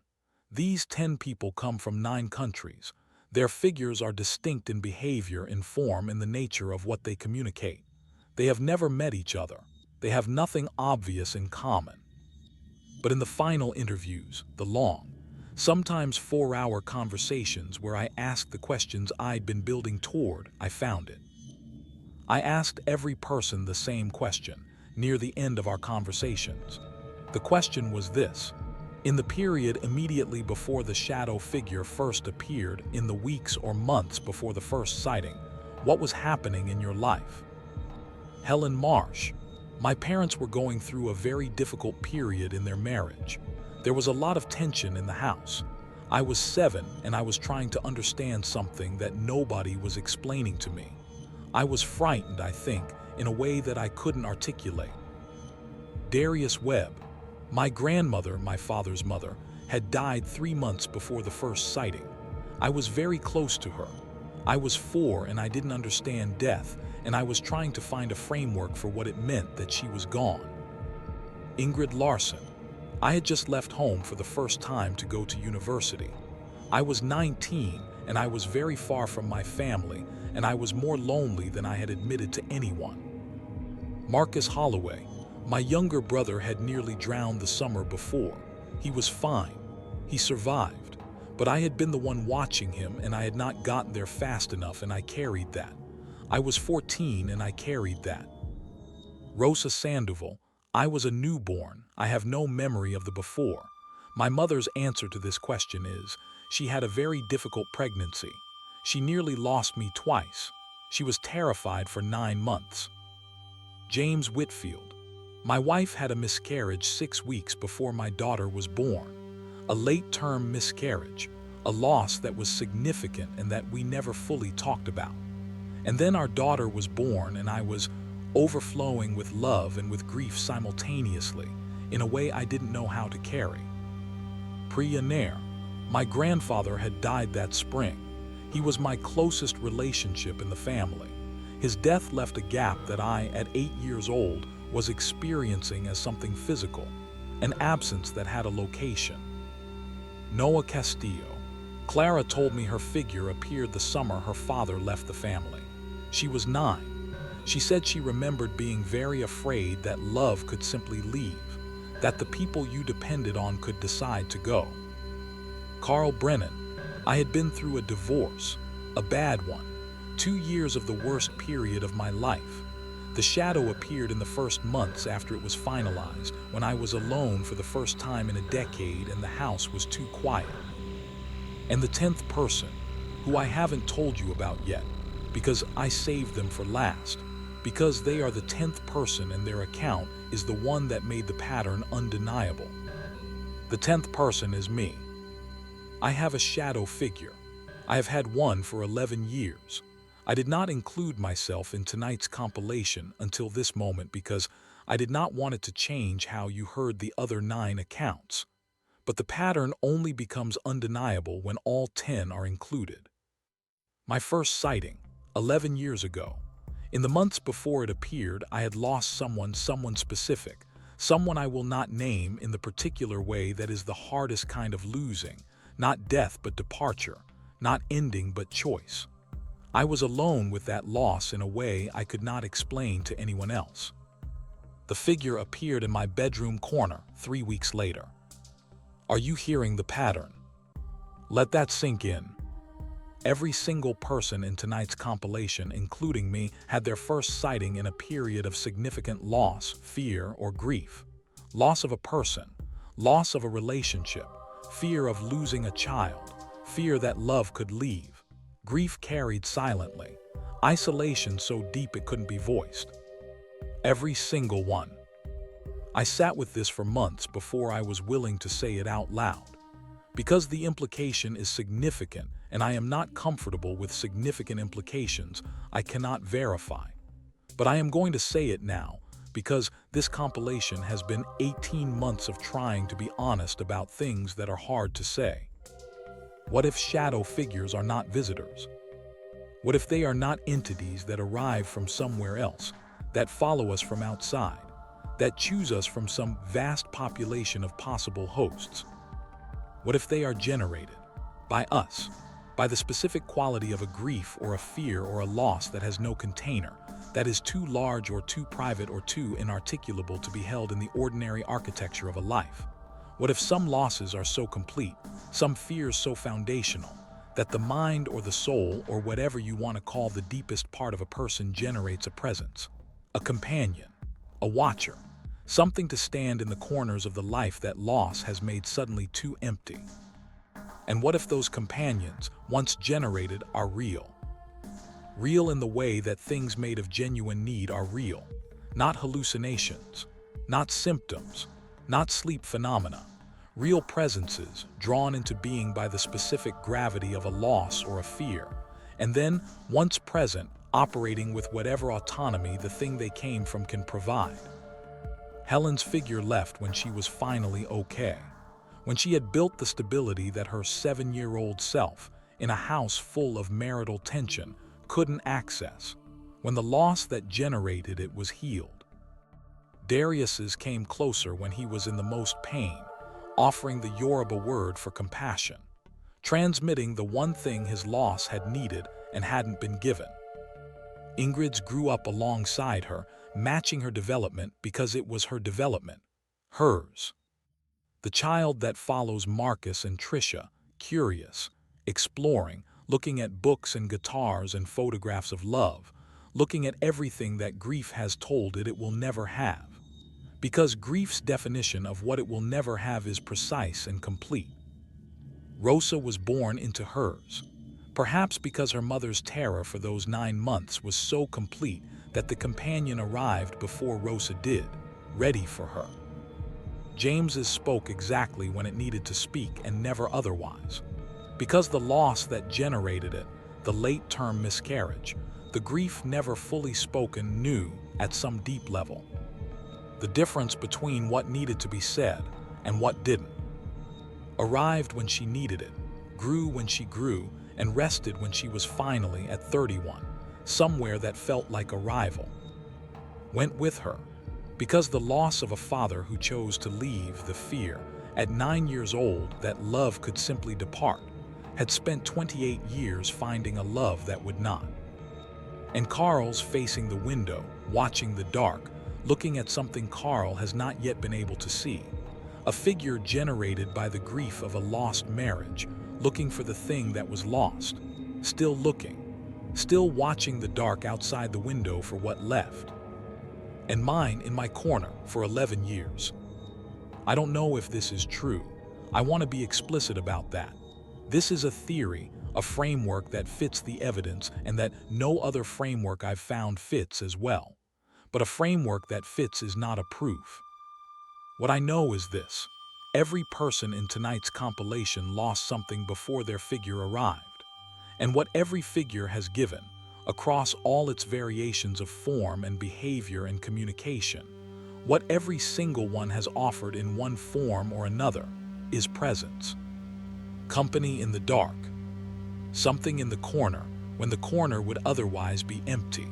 These 10 people come from 9 countries. Their figures are distinct in behavior, in form, in the nature of what they communicate. They have never met each other. They have nothing obvious in common. But in the final interviews, the long, sometimes 4-hour conversations where I asked the questions I'd been building toward, I found it. I asked every person the same question near the end of our conversations. The question was this: in the period immediately before the shadow figure first appeared, in the weeks or months before the first sighting, what was happening in your life? Helen Marsh. My parents were going through a very difficult period in their marriage. There was a lot of tension in the house. I was 7 and I was trying to understand something that nobody was explaining to me. I was frightened, I think, in a way that I couldn't articulate. Darius Webb. My grandmother, my father's mother, had died 3 months before the first sighting. I was very close to her. I was 4 and I didn't understand death, and I was trying to find a framework for what it meant that she was gone. Ingrid Larson. I had just left home for the first time to go to university. I was 19 and I was very far from my family, and I was more lonely than I had admitted to anyone. Marcus Holloway. My younger brother had nearly drowned the summer before. He was fine. He survived. But I had been the one watching him, and I had not gotten there fast enough, and I carried that. I was 14 and I carried that. Rosa Sandoval. I was a newborn. I have no memory of the before. My mother's answer to this question is, she had a very difficult pregnancy. She nearly lost me twice. She was terrified for 9 months. James Whitfield. My wife had a miscarriage 6 weeks before my daughter was born. A late-term miscarriage, a loss that was significant and that we never fully talked about. And then our daughter was born, and I was overflowing with love and with grief simultaneously, in a way I didn't know how to carry. Priya Nair. My grandfather had died that spring. He was my closest relationship in the family. His death left a gap that I, at 8 years old, was experiencing as something physical, an absence that had a location. Noah Castillo. Clara told me her figure appeared the summer her father left the family. She was 9. She said she remembered being very afraid that love could simply leave, that the people you depended on could decide to go. Carl Brennan, I had been through a divorce, a bad one, 2 years of the worst period of my life. The shadow appeared in the first months after it was finalized, when I was alone for the first time in a decade and the house was too quiet. And the 10th person, who I haven't told you about yet, because I saved them for last, because they are the 10th person and their account is the one that made the pattern undeniable. The 10th person is me. I have a shadow figure. I have had one for 11 years. I did not include myself in tonight's compilation until this moment because I did not want it to change how you heard the other 9 accounts. But the pattern only becomes undeniable when all 10 are included. My first sighting, 11 years ago. In the months before it appeared, I had lost someone specific, someone I will not name in the particular way that is the hardest kind of losing, not death but departure, not ending but choice. I was alone with that loss in a way I could not explain to anyone else. The figure appeared in my bedroom corner 3 weeks later. Are you hearing the pattern? Let that sink in. Every single person in tonight's compilation, including me, had their first sighting in a period of significant loss, fear, or grief. Loss of a person, loss of a relationship, fear of losing a child, fear that love could leave, grief carried silently, isolation so deep it couldn't be voiced. Every single one. I sat with this for months before I was willing to say it out loud. Because the implication is significant and I am not comfortable with significant implications, I cannot verify. But I am going to say it now because this compilation has been 18 months of trying to be honest about things that are hard to say. What if shadow figures are not visitors? What if they are not entities that arrive from somewhere else, that follow us from outside, that choose us from some vast population of possible hosts? What if they are generated by us, by the specific quality of a grief or a fear or a loss that has no container, that is too large or too private or too inarticulable to be held in the ordinary architecture of a life? What if some losses are so complete, some fears so foundational, that the mind or the soul or whatever you want to call the deepest part of a person generates a presence, a companion, a watcher, something to stand in the corners of the life that loss has made suddenly too empty? And what if those companions, once generated, are real? Real in the way that things made of genuine need are real, not hallucinations, not symptoms, not sleep phenomena, real presences drawn into being by the specific gravity of a loss or a fear, and then, once present, operating with whatever autonomy the thing they came from can provide. Helen's figure left when she was finally okay, when she had built the stability that her 7-year-old self, in a house full of marital tension, couldn't access, when the loss that generated it was healed. Darius's came closer when he was in the most pain, offering the Yoruba word for compassion, transmitting the one thing his loss had needed and hadn't been given. Ingrid's grew up alongside her, matching her development because it was her development, hers. The child that follows Marcus and Tricia, curious, exploring, looking at books and guitars and photographs of love, looking at everything that grief has told it will never have. Because grief's definition of what it will never have is precise and complete. Rosa was born into hers, perhaps because her mother's terror for those 9 months was so complete that the companion arrived before Rosa did, ready for her. James's spoke exactly when it needed to speak and never otherwise. Because the loss that generated it, the late-term miscarriage, the grief never fully spoken, knew at some deep level the difference between what needed to be said and what didn't. Arrived when she needed it, grew when she grew, and rested when she was finally at 31, somewhere that felt like arrival. Went with her, because the loss of a father who chose to leave, the fear, at 9 years old, that love could simply depart, had spent 28 years finding a love that would not. And Carl's facing the window, watching the dark, looking at something Carl has not yet been able to see. A figure generated by the grief of a lost marriage, looking for the thing that was lost, still looking, still watching the dark outside the window for what left. And mine in my corner for 11 years. I don't know if this is true. I want to be explicit about that. This is a theory, a framework that fits the evidence and that no other framework I've found fits as well. But a framework that fits is not a proof. What I know is this: every person in tonight's compilation lost something before their figure arrived. And what every figure has given, across all its variations of form and behavior and communication, what every single one has offered in one form or another, is presence. Company in the dark. Something in the corner when the corner would otherwise be empty.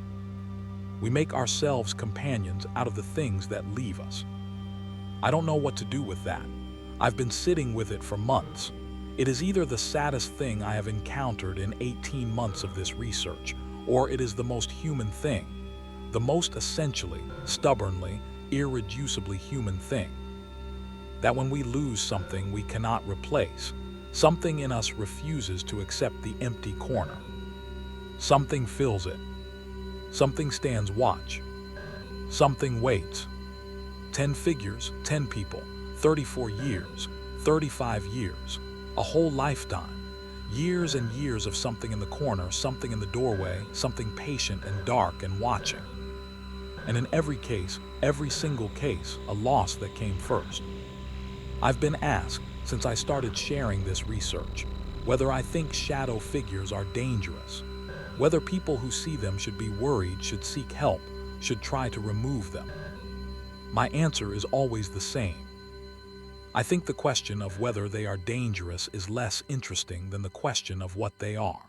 We make ourselves companions out of the things that leave us. I don't know what to do with that. I've been sitting with it for months. It is either the saddest thing I have encountered in 18 months of this research, or it is the most human thing, the most essentially, stubbornly, irreducibly human thing. That when we lose something we cannot replace, something in us refuses to accept the empty corner. Something fills it. Something stands watch. Something waits. 10 figures, 10 people, 34 years, 35 years, a whole lifetime. Years and years of something in the corner, something in the doorway, something patient and dark and watching. And in every case, every single case, a loss that came first. I've been asked, since I started sharing this research, whether I think shadow figures are dangerous, whether people who see them should be worried, should seek help, should try to remove them. My answer is always the same. I think the question of whether they are dangerous is less interesting than the question of what they are.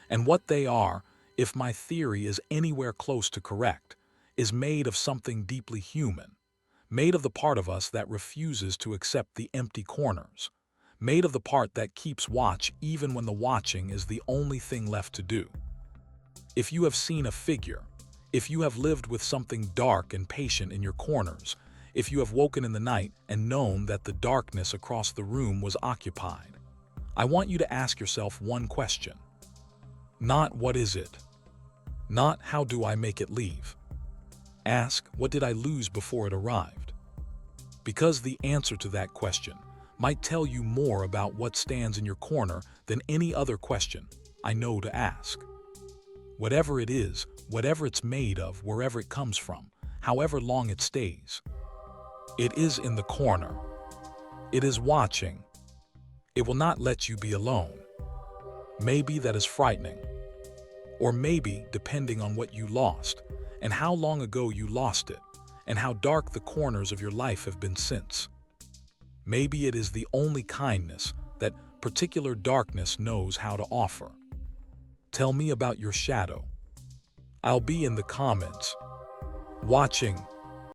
And what they are, if my theory is anywhere close to correct, is made of something deeply human, made of the part of us that refuses to accept the empty corners, made of the part that keeps watch even when the watching is the only thing left to do. If you have seen a figure, if you have lived with something dark and patient in your corners, if you have woken in the night and known that the darkness across the room was occupied, I want you to ask yourself one question. Not what is it? Not how do I make it leave? Ask, what did I lose before it arrived? Because the answer to that question might tell you more about what stands in your corner than any other question I know to ask. Whatever it is, whatever it's made of, wherever it comes from, however long it stays, it is in the corner. It is watching. It will not let you be alone. Maybe that is frightening. Or maybe, depending on what you lost, and how long ago you lost it, and how dark the corners of your life have been since. Maybe it is the only kindness that particular darkness knows how to offer. Tell me about your shadow. I'll be in the comments, watching,